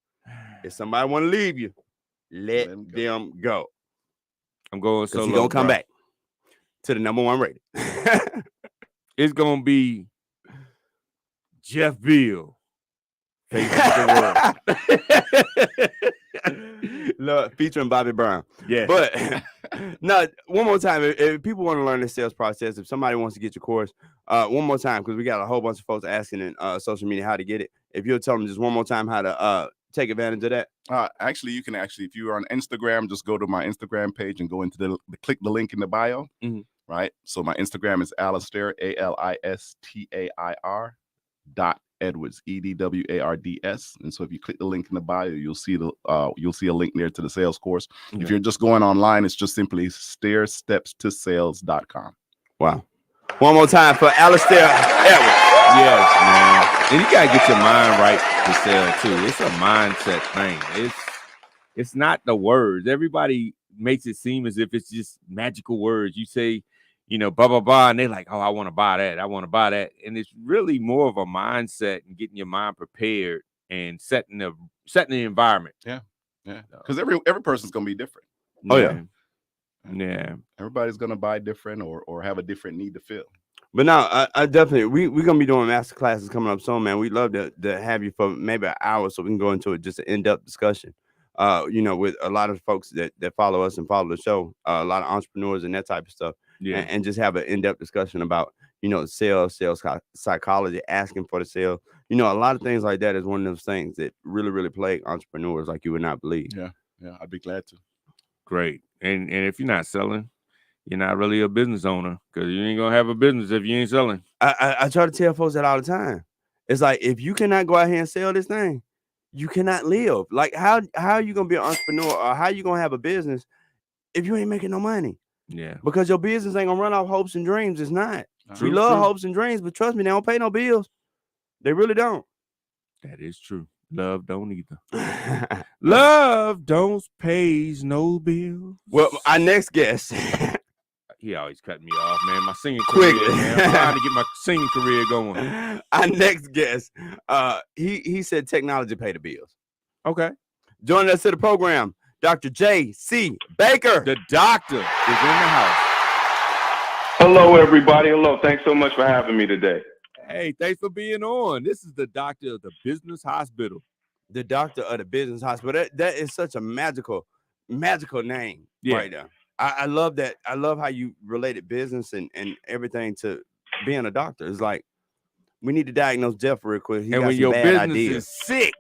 If somebody want to leave you, let them go. I'm going solo. He's gonna come bro. back to the number 1 rated. It's gonna be Jeff Bill. Face the world. Look, featuring Bobby Brown. Yeah. But no, one more time. If people want to learn the sales process, if somebody wants to get your course, one more time, because we got a whole bunch of folks asking in social media how to get it. If you'll tell them just one more time how to take advantage of that. Actually, you can if you are on Instagram, just go to my Instagram page and go into click the link in the bio. Right. So my Instagram is Alistair, ALISTAIR .Edwards, EDWARDS. And so if you click the link in the bio, you'll see a link there to the sales course. If you're just going online, it's just simply stairstepstosales.com. Wow. One more time for Alistair Edwards. Yes, man. And you gotta get your mind right to sell too. It's a mindset thing. It's not the words. Everybody makes it seem as if it's just magical words. You say, blah, blah, blah, and they're like, oh, I want to buy that. I want to buy that. And it's really more of a mindset and getting your mind prepared and setting the environment. Yeah. Yeah. Because every person's gonna be different. Oh, yeah. Yeah. Everybody's gonna buy different or have a different need to fill. But now, I definitely, we're going to be doing master classes coming up soon, man. We'd love to have you for maybe an hour so we can go into it, just an in-depth discussion, with a lot of folks that follow us and follow the show, a lot of entrepreneurs and that type of stuff. Yeah. And just have an in-depth discussion about, sales psychology, asking for the sale. A lot of things like that is one of those things that really, really plague entrepreneurs like you would not believe. Yeah. Yeah. I'd be glad to. Great. And if you're not selling, you're not really a business owner, because you ain't gonna have a business if you ain't selling. I try to tell folks that all the time. It's like, if you cannot go out here and sell this thing, you cannot live. Like, how are you gonna be an entrepreneur, or how are you gonna have a business if you ain't making no money? Yeah. Because your business ain't gonna run off hopes and dreams. It's not. True, We love true. hopes and dreams, but trust me, they don't pay no bills. They really don't. That is true. Love don't either. Love don't pays no bills. Well, our next guest. He always cut me off, man. My singing Quickly. career, man. I'm trying to get my singing career going. Our next guest, he said technology pay the bills. Okay. Joining us to the program, Dr. J.C. Baker. The doctor is in the house. Hello, everybody. Hello. Thanks so much for having me today. Hey, thanks for being on. This is the doctor of the business hospital. The doctor of the business hospital. That is such a magical name right there. I love that. I love how you related business and everything to being a doctor. It's like, we need to diagnose Jeff real quick. He And got when some your bad business ideas. is sick.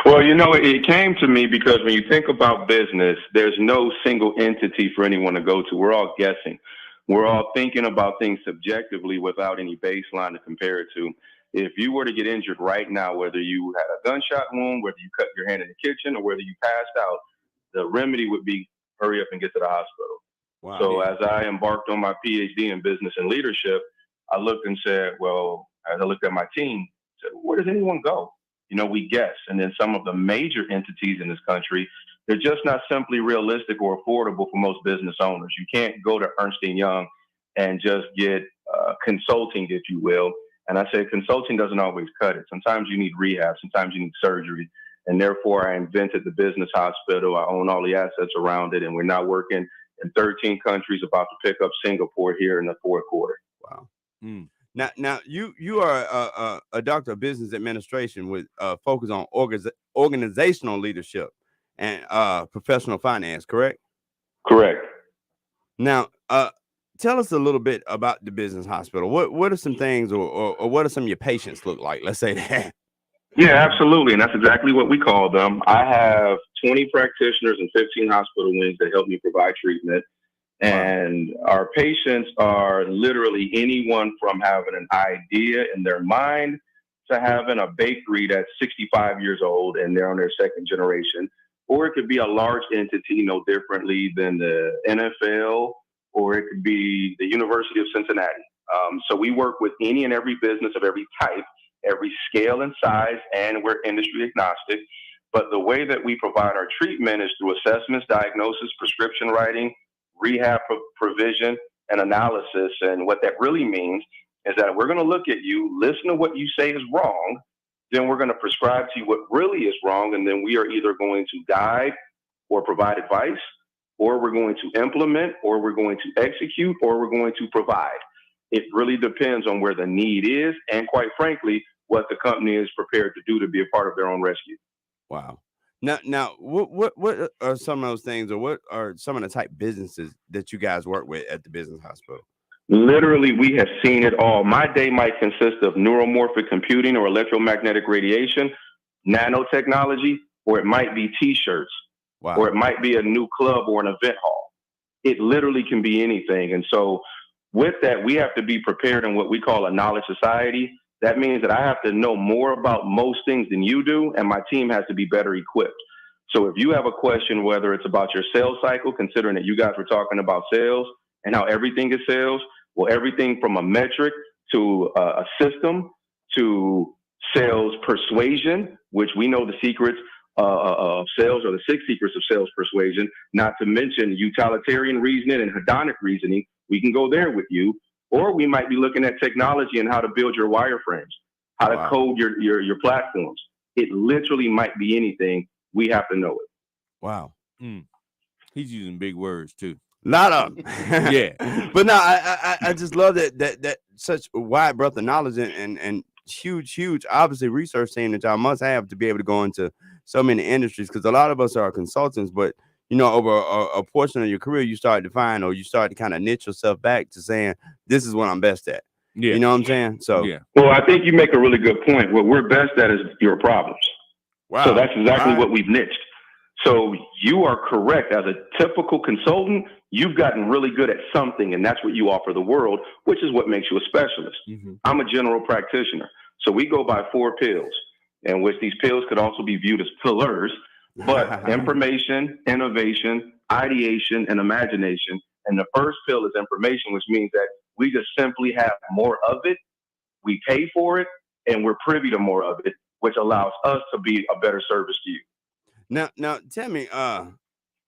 Well, you know, it came to me because when you think about business, there's no single entity for anyone to go to. We're all guessing. We're all thinking about things subjectively without any baseline to compare it to. If you were to get injured right now, whether you had a gunshot wound, whether you cut your hand in the kitchen, or whether you passed out, the remedy would be hurry up and get to the hospital. Wow. So as I embarked on my PhD in business and leadership, I looked and said, well, as I looked at my team, I said, where does anyone go? You know, we guess. And then some of the major entities in this country, they're just not simply realistic or affordable for most business owners. You can't go to Ernst & Young and just get consulting, if you will. And I say consulting doesn't always cut it. Sometimes you need rehab. Sometimes you need surgery. And therefore, I invented the business hospital. I own all the assets around it. And we're now working in 13 countries, about to pick up Singapore here in the fourth quarter. Wow. Now you are a doctor of business administration with focus on organizational leadership and professional finance, correct? Correct. Now, tell us a little bit about the business hospital. What are some things, or what are some of your patients look like? Let's say that. Yeah, absolutely. And that's exactly what we call them. I have 20 practitioners and 15 hospital wings that help me provide treatment. And our patients are literally anyone from having an idea in their mind to having a bakery that's 65 years old and they're on their second generation. Or it could be a large entity, no differently than the NFL, or it could be the University of Cincinnati. So we work with any and every business of every type, every scale and size, and we're industry agnostic. But the way that we provide our treatment is through assessments, diagnosis, prescription writing, rehab provision, and analysis. And what that really means is that we're going to look at you, listen to what you say is wrong, then we're going to prescribe to you what really is wrong, and then we are either going to guide or provide advice, or we're going to implement, or we're going to execute, or we're going to provide. It really depends on where the need is, and quite frankly, what the company is prepared to do to be a part of their own rescue. Wow. Now, what are some of those things, or what are some of the type businesses that you guys work with at the business hospital? Literally, we have seen it all. My day might consist of neuromorphic computing or electromagnetic radiation, nanotechnology, or it might be T-shirts, or it might be a new club or an event hall. It literally can be anything. And so with that, we have to be prepared in what we call a knowledge society. That means that I have to know more about most things than you do, and my team has to be better equipped. So if you have a question, whether it's about your sales cycle, considering that you guys were talking about sales and how everything is sales, well, everything from a metric to a system to sales persuasion, which we know the secrets of sales, or the 6 secrets of sales persuasion, not to mention utilitarian reasoning and hedonic reasoning. We can go there with you. Or we might be looking at technology and how to build your wireframes, how to code your platforms. It literally might be anything. We have to know it. Wow. He's using big words too. A lot of them. Yeah. But no, I just love that such a wide breadth of knowledge and huge, obviously, research team that y'all must have to be able to go into so many industries, because a lot of us are consultants, but you know, over a portion of your career, you start to find, or you start to kind of niche yourself back to saying, this is what I'm best at. Yeah. You know what I'm saying? So, yeah. Well, I think you make a really good point. What we're best at is your problems. Wow. So that's exactly what we've niched. So you are correct. As a typical consultant, you've gotten really good at something, and that's what you offer the world, which is what makes you a specialist. I'm a general practitioner. So we go by 4 pills, in which these pills could also be viewed as pillars. But information, innovation, ideation, and imagination. And the first pill is information, which means that we just simply have more of it. We pay for it, and we're privy to more of it, which allows us to be a better service to you. Now tell me,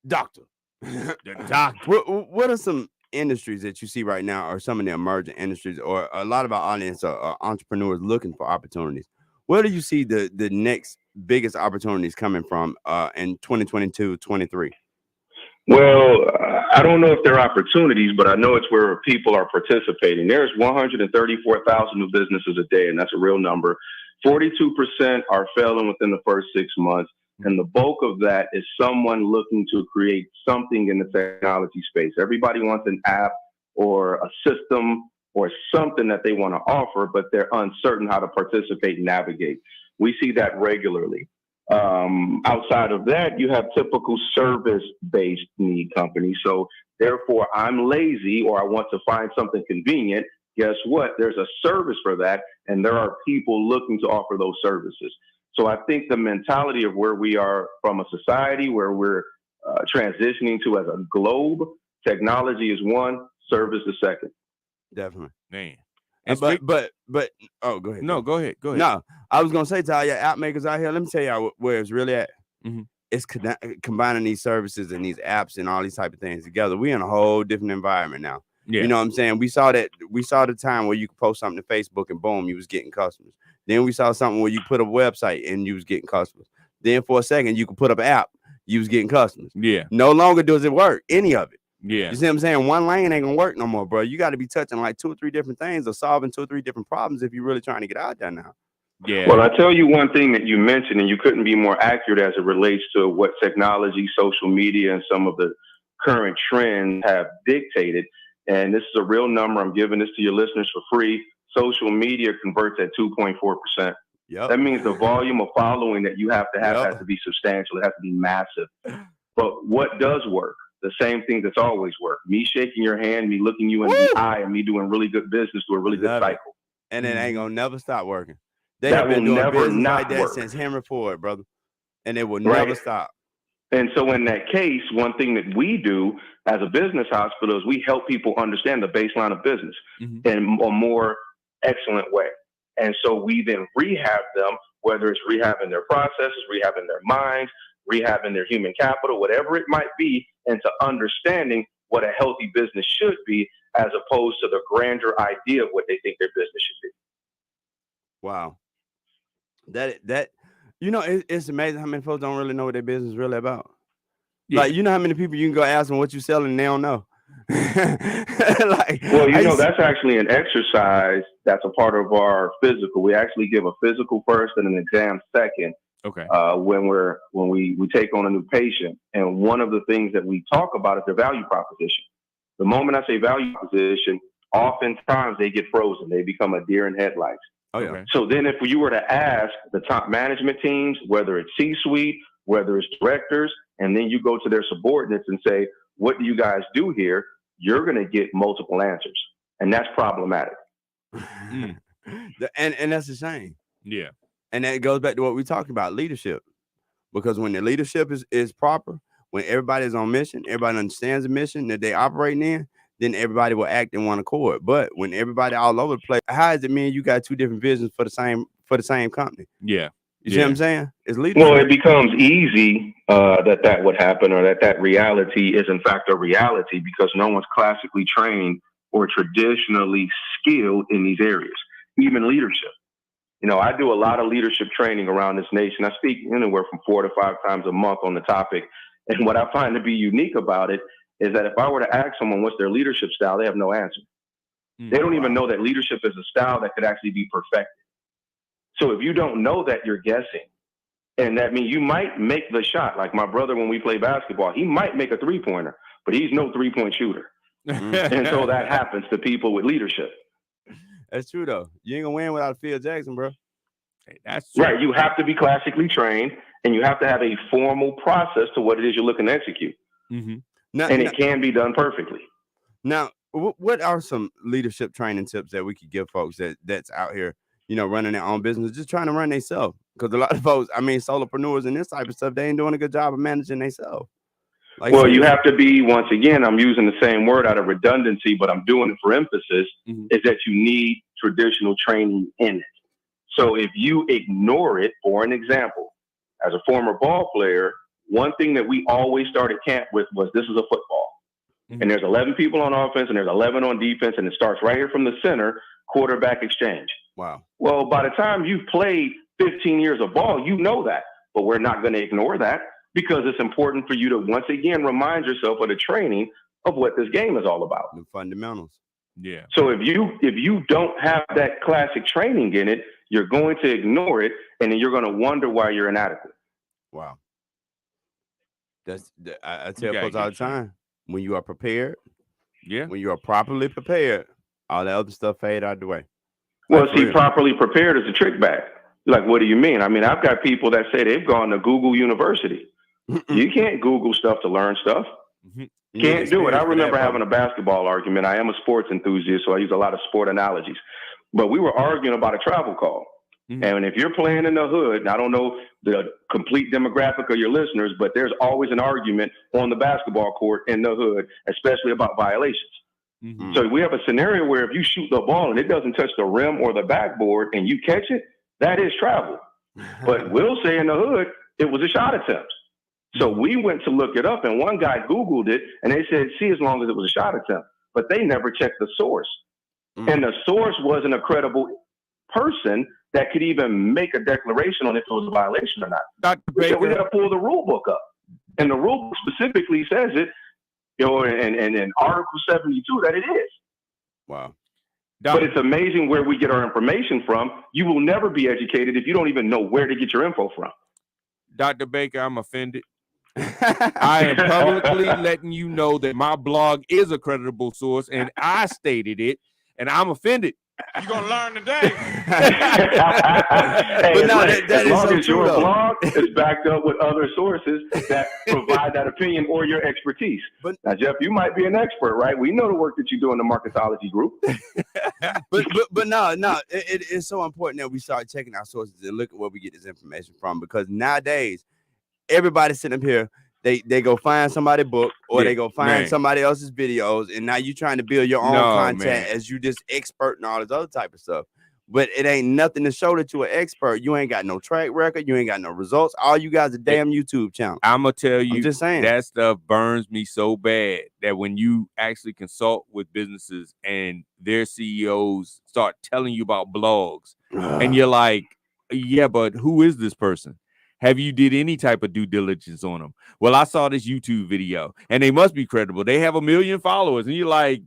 doctor, what are some industries that you see right now, or some of the emerging industries, or a lot of our audience are entrepreneurs looking for opportunities? Where do you see the next biggest opportunities coming from in 2022, 23? Well, I don't know if they're opportunities, but I know it's where people are participating. There's 134,000 new businesses a day, and that's a real number. 42% are failing within the first 6 months, and the bulk of that is someone looking to create something in the technology space. Everybody wants an app or a system or something that they want to offer, but they're uncertain how to participate and navigate. We see that regularly. Outside of that, you have typical service-based need companies. So therefore, I'm lazy or I want to find something convenient. Guess what? There's a service for that, and there are people looking to offer those services. So I think the mentality of where we are from a society, where we're transitioning to as a globe, technology is one, service the second. Definitely. Man. But oh, go ahead. No, go ahead. Go ahead. No, I was gonna say to all your app makers out here, let me tell y'all where it's really at. It's combining these services and these apps and all these type of things together. We're in a whole different environment now. Yeah. You know what I'm saying? We saw the time where you could post something to Facebook and boom, you was getting customers. Then we saw something where you put up a website and you was getting customers. Then for a second, you could put up an app, you was getting customers. Yeah. No longer does it work, any of it. Yeah. You see what I'm saying? One lane ain't gonna work no more, bro. You got to be touching like 2 or 3 different things or solving 2 or 3 different problems if you're really trying to get out there now. Yeah. Well, I tell you one thing that you mentioned, and you couldn't be more accurate as it relates to what technology, social media, and some of the current trends have dictated. And this is a real number. I'm giving this to your listeners for free. Social media converts at 2.4%. Yep. That means the volume of following that you have to have has to be substantial. It has to be massive. But what does work? The same thing that's always worked. Me shaking your hand, me looking you in the eye, and me doing really good business through a really good cycle. And it ain't gonna never stop working. They That have been will doing never business not like that work. since Henry Ford, brother. And it will Right. never stop. And so in that case, one thing that we do as a business hospital is we help people understand the baseline of business in a more excellent way. And so we then rehab them, whether it's rehabbing their processes, rehabbing their minds, rehabbing their human capital, whatever it might be, into understanding what a healthy business should be as opposed to the grander idea of what they think their business should be. Wow. That you know, it's amazing how many folks don't really know what their business is really about. Yeah. Like, you know how many people you can go ask them what you selling and they don't know. Like, Well, you know, that's actually an exercise that's a part of our physical. We actually give a physical first and an exam second. Okay. When we take on a new patient. And one of the things that we talk about is their value proposition. The moment I say value proposition, oftentimes they get frozen. They become a deer in headlights. Oh, yeah. So then if you were to ask the top management teams, whether it's C-suite, whether it's directors, and then you go to their subordinates and say, what do you guys do here? You're going to get multiple answers. And that's problematic. And that's the shame. Yeah. And that goes back to what we talked about, leadership. Because when the leadership is proper, when everybody's on mission, everybody understands the mission that they operating in, then everybody will act in one accord. But when everybody all over the place, how does it mean you got 2 different visions for the same company? Yeah. You see what I'm saying? It's leadership. Well, it becomes easy that would happen, or that reality is in fact a reality, because no one's classically trained or traditionally skilled in these areas, even leadership. You know, I do a lot of leadership training around this nation. I speak anywhere from 4 to 5 times a month on the topic. And what I find to be unique about it is that if I were to ask someone what's their leadership style, they have no answer. They don't even know that leadership is a style that could actually be perfected. So if you don't know that, you're guessing. And that means you might make the shot. Like my brother, when we play basketball, he might make a 3-pointer, but he's no 3-point shooter. And so that happens to people with leadership. That's true, though. You ain't gonna win without Phil Jackson, bro. Hey, that's true. Right. You have to be classically trained, and you have to have a formal process to what it is you're looking to execute. It can be done perfectly. Now, what are some leadership training tips that we could give folks that's out here, you know, running their own business, just trying to run themselves? Because a lot of folks, I mean, solopreneurs and this type of stuff, they ain't doing a good job of managing themselves. Like, well, you have to be, once again, I'm using the same word out of redundancy, but I'm doing it for emphasis, is that you need traditional training in it. So if you ignore it, for an example, as a former ball player, one thing that we always started camp with was this is a football. And there's 11 people on offense and there's 11 on defense, and it starts right here from the center, quarterback exchange. Wow. Well, by the time you've played 15 years of ball, you know that, but we're not going to ignore that, because it's important for you to once again remind yourself of the training of what this game is all about. The fundamentals. Yeah. So if you don't have that classic training in it, you're going to ignore it, and then you're going to wonder why you're inadequate. Wow. I tell folks all the time, when you are prepared, when you are properly prepared, all that other stuff fade out of the way. Well, see, properly prepared is a trick bag. Like, what do you mean? I mean, I've got people that say they've gone to Google University. You can't Google stuff to learn stuff. Can't do it. I remember having a basketball argument. I am a sports enthusiast, so I use a lot of sport analogies. But we were arguing about a travel call. And if you're playing in the hood, and I don't know the complete demographic of your listeners, but there's always an argument on the basketball court in the hood, especially about violations. So we have a scenario where if you shoot the ball and it doesn't touch the rim or the backboard and you catch it, that is travel. But we'll say in the hood, it was a shot attempt. So we went to look it up, and one guy Googled it, and they said, see, as long as it was a shot attempt. But they never checked the source. And the source wasn't a credible person that could even make a declaration on if it was a violation or not. Dr. We Baker, got to pull the rule book up. And the rule book specifically says it, you know, in Article 72 that it is. Wow. But it's amazing where we get our information from. You will never be educated if you don't even know where to get your info from. Dr. Baker, I'm offended. I am publicly letting you know that my blog is a creditable source, and I stated it, and I'm offended. You're gonna learn today. But no, as long as your blog is backed up with other sources that provide that opinion or your expertise. But now, Jeff, you might be an expert, right? We know the work that you do in the Marketology group. but no, it's so important that we start checking our sources and look at where we get this information from, because nowadays everybody's sitting up here. They go find somebody's book, or they go find somebody else's videos, and now you're trying to build your own content as you just expert and all this other type of stuff. But it ain't nothing to show that you're an expert. You ain't got no track record. You ain't got no results. All you guys are damn YouTube channel. I'm gonna tell you, I'm just saying, that stuff burns me so bad that when you actually consult with businesses and their CEOs start telling you about blogs, and you're like, yeah, but who is this person? Have you did any type of due diligence on them? Well, I saw this YouTube video, and they must be credible. They have 1 million followers, and you're like,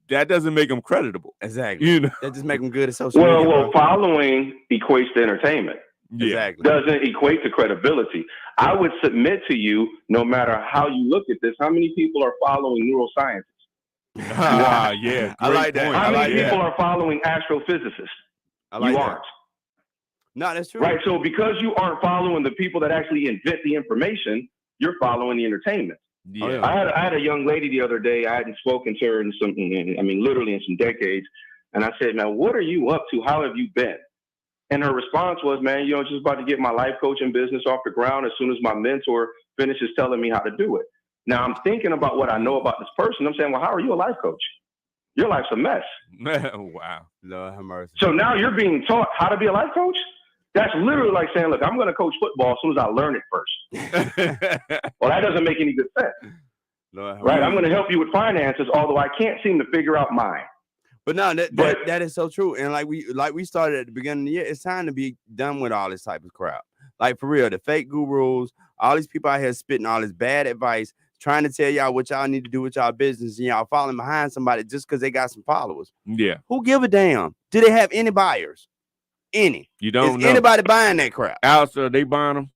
that doesn't make them creditable. Exactly. You know, that just make them good at social media. Well, following equates to entertainment. Exactly. Doesn't equate to credibility. I would submit to you, no matter how you look at this, how many people are following neuroscientists? Yeah, I like that. How many people are following astrophysicists? I like you that. aren't. No, that's true. Right. So because you aren't following the people that actually invent the information, you're following the entertainment. Yeah. I had a young lady the other day. I hadn't spoken to her in literally in some decades. And I said, man, what are you up to? How have you been? And her response was, man, you know, just about to get my life coaching business off the ground as soon as my mentor finishes telling me how to do it. Now I'm thinking about what I know about this person. I'm saying, well, how are you a life coach? Your life's a mess. Wow. Lord have mercy. So now you're being taught how to be a life coach? That's literally like saying, look, I'm going to coach football as soon as I learn it first. Well, that doesn't make any good sense. Right? I'm going to help you with finances, although I can't seem to figure out mine. But no, that is so true. And like we started at the beginning of the year, it's time to be done with all this type of crap. Like, for real, the fake gurus, all these people out here spitting all this bad advice, trying to tell y'all what y'all need to do with y'all business, and y'all falling behind somebody just because they got some followers. Yeah. Who give a damn? Do they have any buyers? Any? You don't know. Anybody buying that crap? Alistair, they buying them?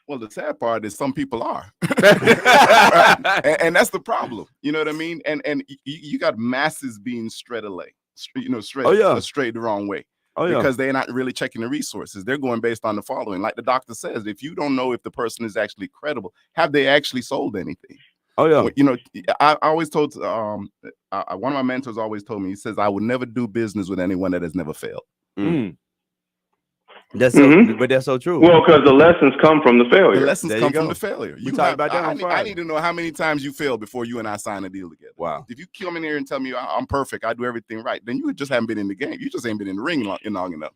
Well, the sad part is some people are. and that's the problem. You know what I mean? And you got masses being straight the wrong way. Because they're not really checking the resources. They're going based on the following. Like the doctor says, if you don't know if the person is actually credible, have they actually sold anything? You know, I always told one of my mentors always told me, he says, I would never do business with anyone that has never failed. That's so, but that's so true. Well, because the lessons come from the failure. The lessons come from the failure. We talked about that on Friday. I need to know how many times you failed before you and I sign a deal together. Wow. If you come in here and tell me I'm perfect, I do everything right, then you just haven't been in the game. You just ain't been in the ring long enough.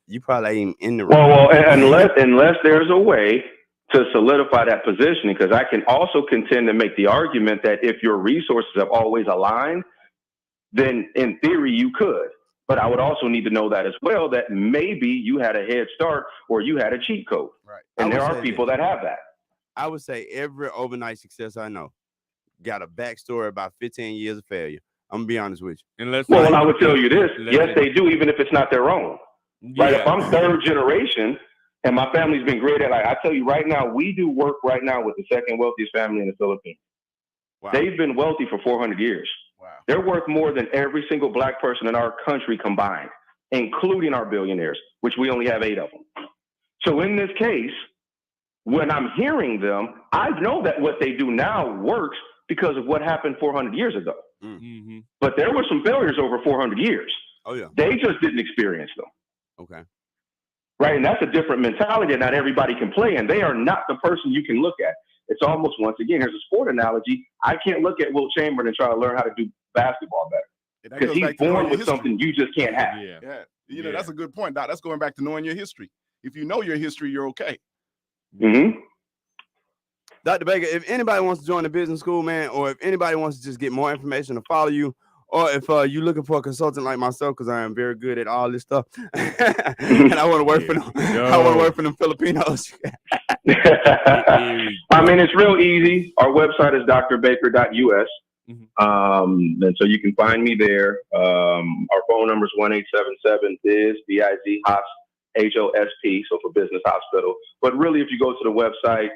You probably ain't in the ring. Well, unless there's a way to solidify that positioning, because I can also contend to make the argument that if your resources have always aligned, then in theory you could. But I would also need to know that as well, that maybe you had a head start or you had a cheat code. Right. And there are people that have that. I would say every overnight success I know got a backstory about 15 years of failure. I'm going to be honest with you. Well, I would tell you this. Yes, they do, even if it's not their own. Right? If I'm third generation and my family's been great at, like, I tell you right now, we do work right now with the second wealthiest family in the Philippines. Wow. They've been wealthy for 400 years. Wow. They're worth more than every single black person in our country combined. including our billionaires, which we only have 8 of them. So in this case, when I'm hearing them, I know that what they do now works because of what happened 400 years ago. Mm-hmm. But there were some failures over 400 years. Oh, yeah. They just didn't experience them. Okay. Right? And that's a different mentality that not everybody can play. And they are not the person you can look at. It's almost, once again, here's a sport analogy. I can't look at Wilt Chamberlain and try to learn how to do basketball better. Because he's born with something you just can't have. Yeah. You know, that's a good point, Doc. That's going back to knowing your history. If you know your history, you're okay. Mm-hmm. Dr. Baker, if anybody wants to join the business school, man, or if anybody wants to just get more information to follow you, or if you're looking for a consultant like myself, because I am very good at all this stuff, and I want to work for them. I want to work for them Filipinos. I mean, it's real easy. Our website is drbaker.us. And so you can find me there. Our phone number is 1-877-BIZ, B-I-Z, HOSP, so for business hospital. But really, if you go to the website,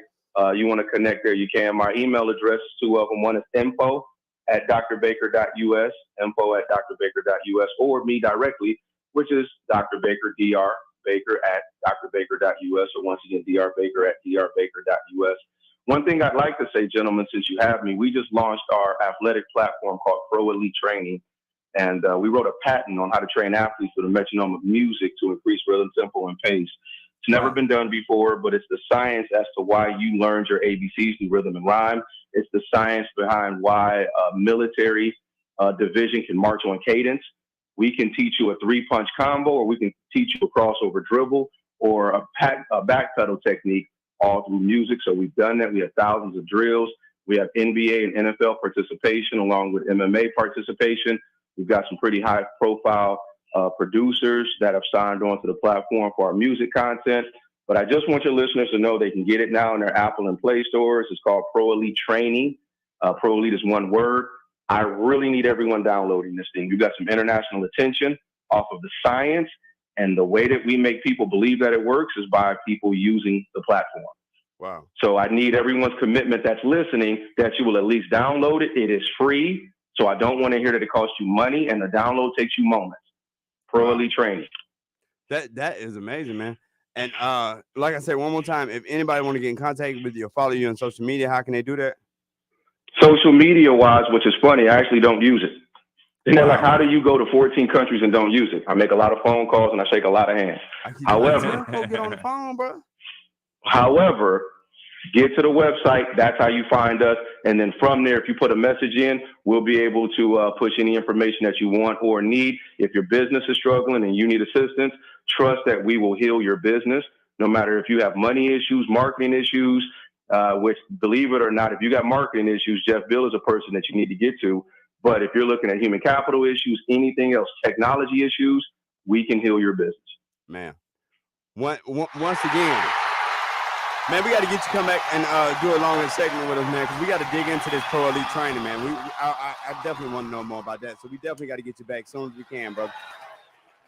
you want to connect there, you can. My email address is 2 of them. One is info@drbaker.us, info@drbaker.us, or me directly, which is Dr. Baker, Dr. Baker at drbaker.us, or once again, Dr. Baker at drbaker.us. One thing I'd like to say, gentlemen, since you have me, we just launched our athletic platform called Pro Elite Training. And we wrote a patent on how to train athletes with a metronome of music to increase rhythm, tempo, and pace. It's never been done before, but it's the science as to why you learned your ABCs through rhythm and rhyme. It's the science behind why a military division can march on cadence. We can teach you a 3-punch combo, or we can teach you a crossover dribble, or a back pedal technique, all through music. So we've done that. We have thousands of drills. We have NBA and NFL participation along with MMA participation. We've got some pretty high profile producers that have signed on to the platform for our music content. But I just want your listeners to know they can get it now in their Apple and Play stores. It's called Pro Elite Training. Pro Elite is one word. I really need everyone downloading this thing. We've got some international attention off of the science, and the way that we make people believe that it works is by people using the platform. Wow. So I need everyone's commitment that's listening that you will at least download it. It is free. So I don't want to hear that it costs you money, and the download takes you moments. Pro Elite Training. That is amazing, man. And like I said, one more time, if anybody want to get in contact with you or follow you on social media, how can they do that? Social media wise, which is funny, I actually don't use it. And they're like, how do you go to 14 countries and don't use it? I make a lot of phone calls and I shake a lot of hands. However, get on the phone, bro. However, get to the website. That's how you find us. And then from there, if you put a message in, we'll be able to push any information that you want or need. If your business is struggling and you need assistance, trust that we will heal your business. No matter if you have money issues, marketing issues, which, believe it or not, if you got marketing issues, Jeff Bill is a person that you need to get to. But if you're looking at human capital issues, anything else, technology issues, we can heal your business. Man, once again, man, we got to get you to come back and do a longer segment with us, man, because we got to dig into this Pro Elite Training, man. I definitely want to know more about that. So we definitely got to get you back as soon as we can, brother.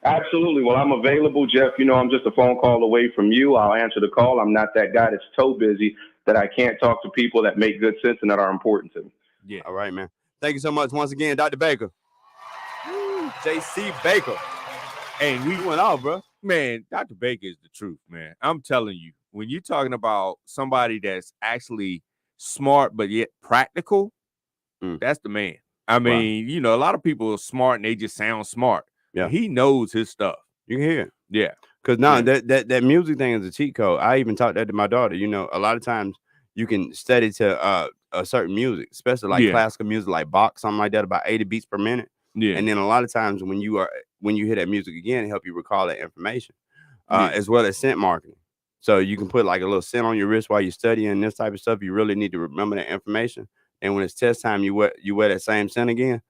Absolutely. Well, I'm available, Jeff. You know, I'm just a phone call away from you. I'll answer the call. I'm not that guy that's so busy that I can't talk to people that make good sense and that are important to me. Yeah. All right, man. Thank you so much once again, Dr. Baker. JC Baker. Hey, we went off, bro. Man, Dr. Baker is the truth, man. I'm telling you, when you're talking about somebody that's actually smart but yet practical, that's the man. I mean, you know, a lot of people are smart and they just sound smart. Yeah, he knows his stuff. You can hear it. Yeah, because now that music thing is a cheat code. I even taught that to my daughter. You know, a lot of times you can study to a certain music, especially like classical music, like Bach, something like that, about 80 beats per minute. Yeah, and then a lot of times when you hear that music again, it help you recall that information, as well as scent marketing. So you can put like a little scent on your wrist while you're studying this type of stuff. You really need to remember that information. And when it's test time, you wear that same scent again,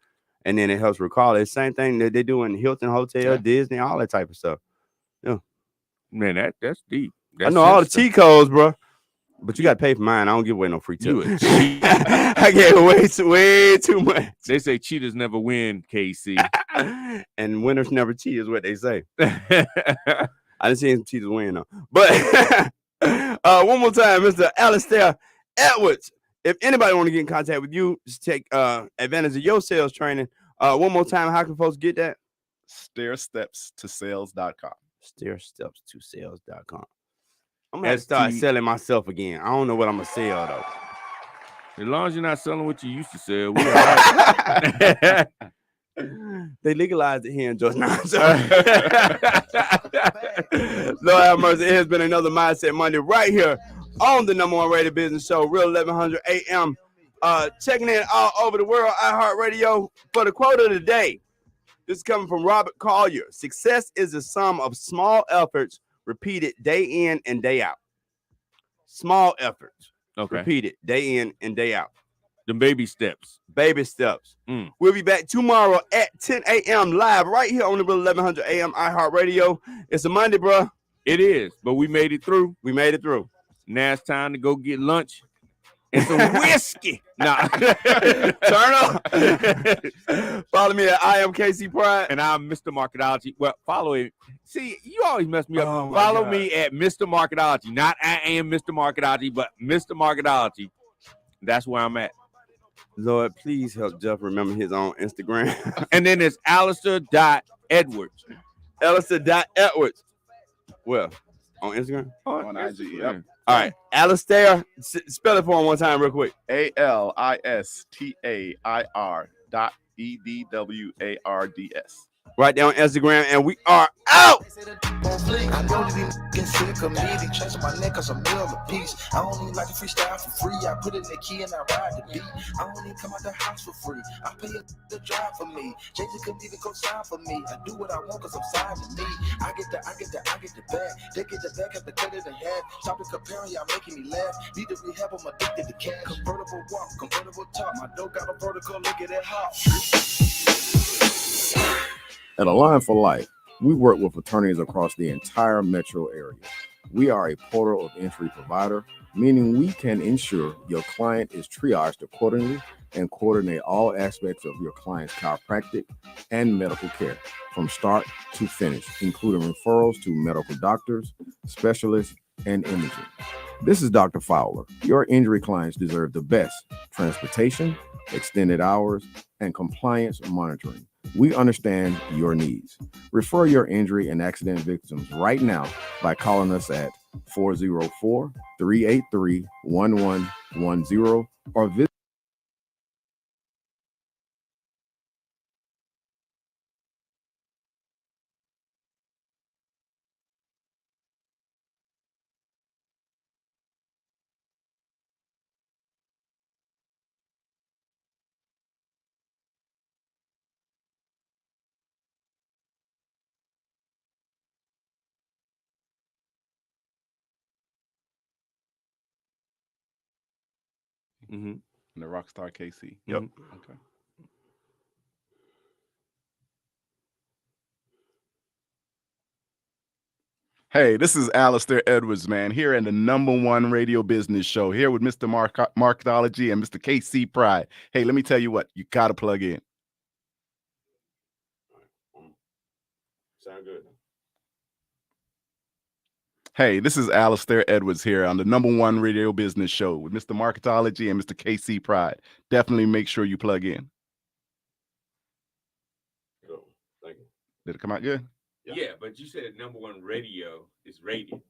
and then it helps recall it. Same thing that they do in Hilton Hotel, Disney, all that type of stuff. Yeah, man, that's deep. I know all the cheat codes, bro. But you got to pay for mine. I don't give away no free tip. I gave away way too much. They say cheaters never win, KC. And winners never cheat is what they say. I didn't see some cheaters win, though. But one more time, Mr. Alistair Edwards. If anybody want to get in contact with you, just take advantage of your sales training. One more time, how can folks get that? stairstepstosales.com. Stairstepstosales.com. I'm gonna have to start selling myself again. I don't know what I'm gonna sell though. As long as you're not selling what you used to sell, we all right. They legalized it here in Georgia. Lord have mercy. It has been another Mindset Monday right here on the #1 rated business show, Real 1100 AM. Checking in all over the world, iHeartRadio. For the quote of the day, this is coming from Robert Collier. Success is the sum of small efforts repeated day in and day out. Small efforts. Okay. Repeated day in and day out. The baby steps. Baby steps. We'll be back tomorrow at 10 a.m. live right here on the Real 1100 AM iHeartRadio. It's a Monday, bro. It is, but we made it through. We made it through. Now it's time to go get lunch and some whiskey. Nah. Turn up. Follow me at I am KC Pride. And I'm Mr. Marketology. Well, follow it. See, you always mess me up. Oh, follow me at Mr. Marketology. Not I am Mr. Marketology, but Mr. Marketology. That's where I'm at. Lord, please help Jeff remember his own Instagram. And then it's Alistair.Edwards. Alistair.Edwards. Well, on Instagram? On IG, yep. All right. Alistair, spell it for him one time real quick. ALISTAIR.EDWARDS. Right there on Instagram, and we are out. I know they be getting sick of me. They chasing my neck cause I'm real a piece. I don't even like to freestyle for free. I put in the key and I ride the beat. I don't even come out the house for free. I pay the drive for me. Jay-Z couldn't even go sign for me. I do what I want cause I'm signed to me. I get the bag. They get the bag, have to cut it in half. Stop the comparing, y'all making me laugh. Need to rehab, I'm addicted to cash. Convertible walk, convertible talk. My dope got a vertical, look at it hot. At Align for Life, we work with attorneys across the entire metro area. We are a portal of entry provider, meaning we can ensure your client is triaged accordingly and coordinate all aspects of your client's chiropractic and medical care from start to finish, including referrals to medical doctors, specialists, and imaging. This is Dr. Fowler. Your injury clients deserve the best: transportation, extended hours, and compliance monitoring. We understand your needs. Refer your injury and accident victims right now by calling us at 404-383-1110 or visit And the Rockstar KC. Yep. Okay. Hey, this is Alistair Edwards, man, here in the #1 radio business show, here with Mr. Marketology and Mr. KC Pride. Hey, let me tell you what, you got to plug in. Sound good. Hey, this is Alistair Edwards here on the #1 radio business show with Mr. Marketology and Mr. KC Pride. Definitely make sure you plug in. Cool. Thank you. Did it come out good? Yeah, but you said #1 radio is rated.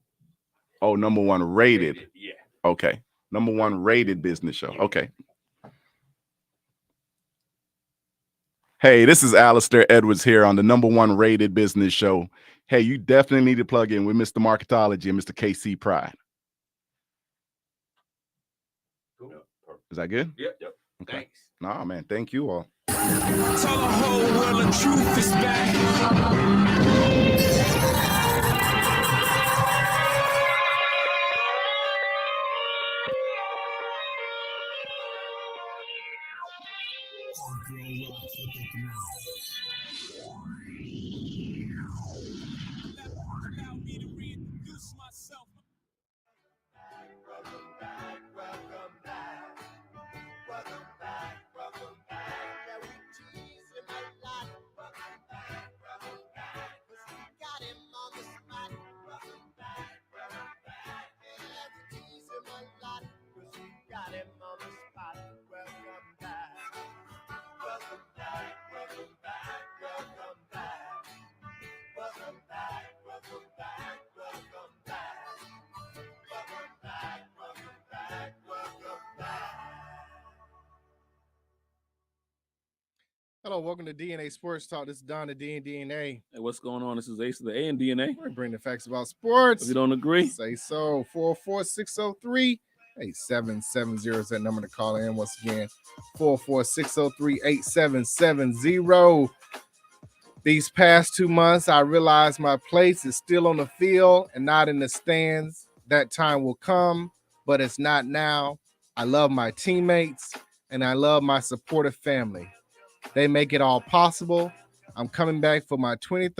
Oh, #1 rated. Yeah. Okay. #1 rated business show. Okay. Hey, this is Alistair Edwards here on the #1 rated business show. Hey, you definitely need to plug in with Mr. Marketology and Mr. KC Pride. Cool. Is that good? Yep. Okay. Thanks. Nah, man. Thank you all. Tell the whole world the truth is back. Got him on Hello, welcome to DNA Sports Talk. This is Don the D and DNA. Hey, what's going on? This is Ace of the A and DNA. We bring the facts about sports. If you don't agree, say so. 44603-8770 is that number to call in. Once again, 44603-8770. These past 2 months, I realized my place is still on the field and not in the stands. That time will come, but it's not now. I love my teammates and I love my supportive family. They make it all possible. I'm coming back for my 23rd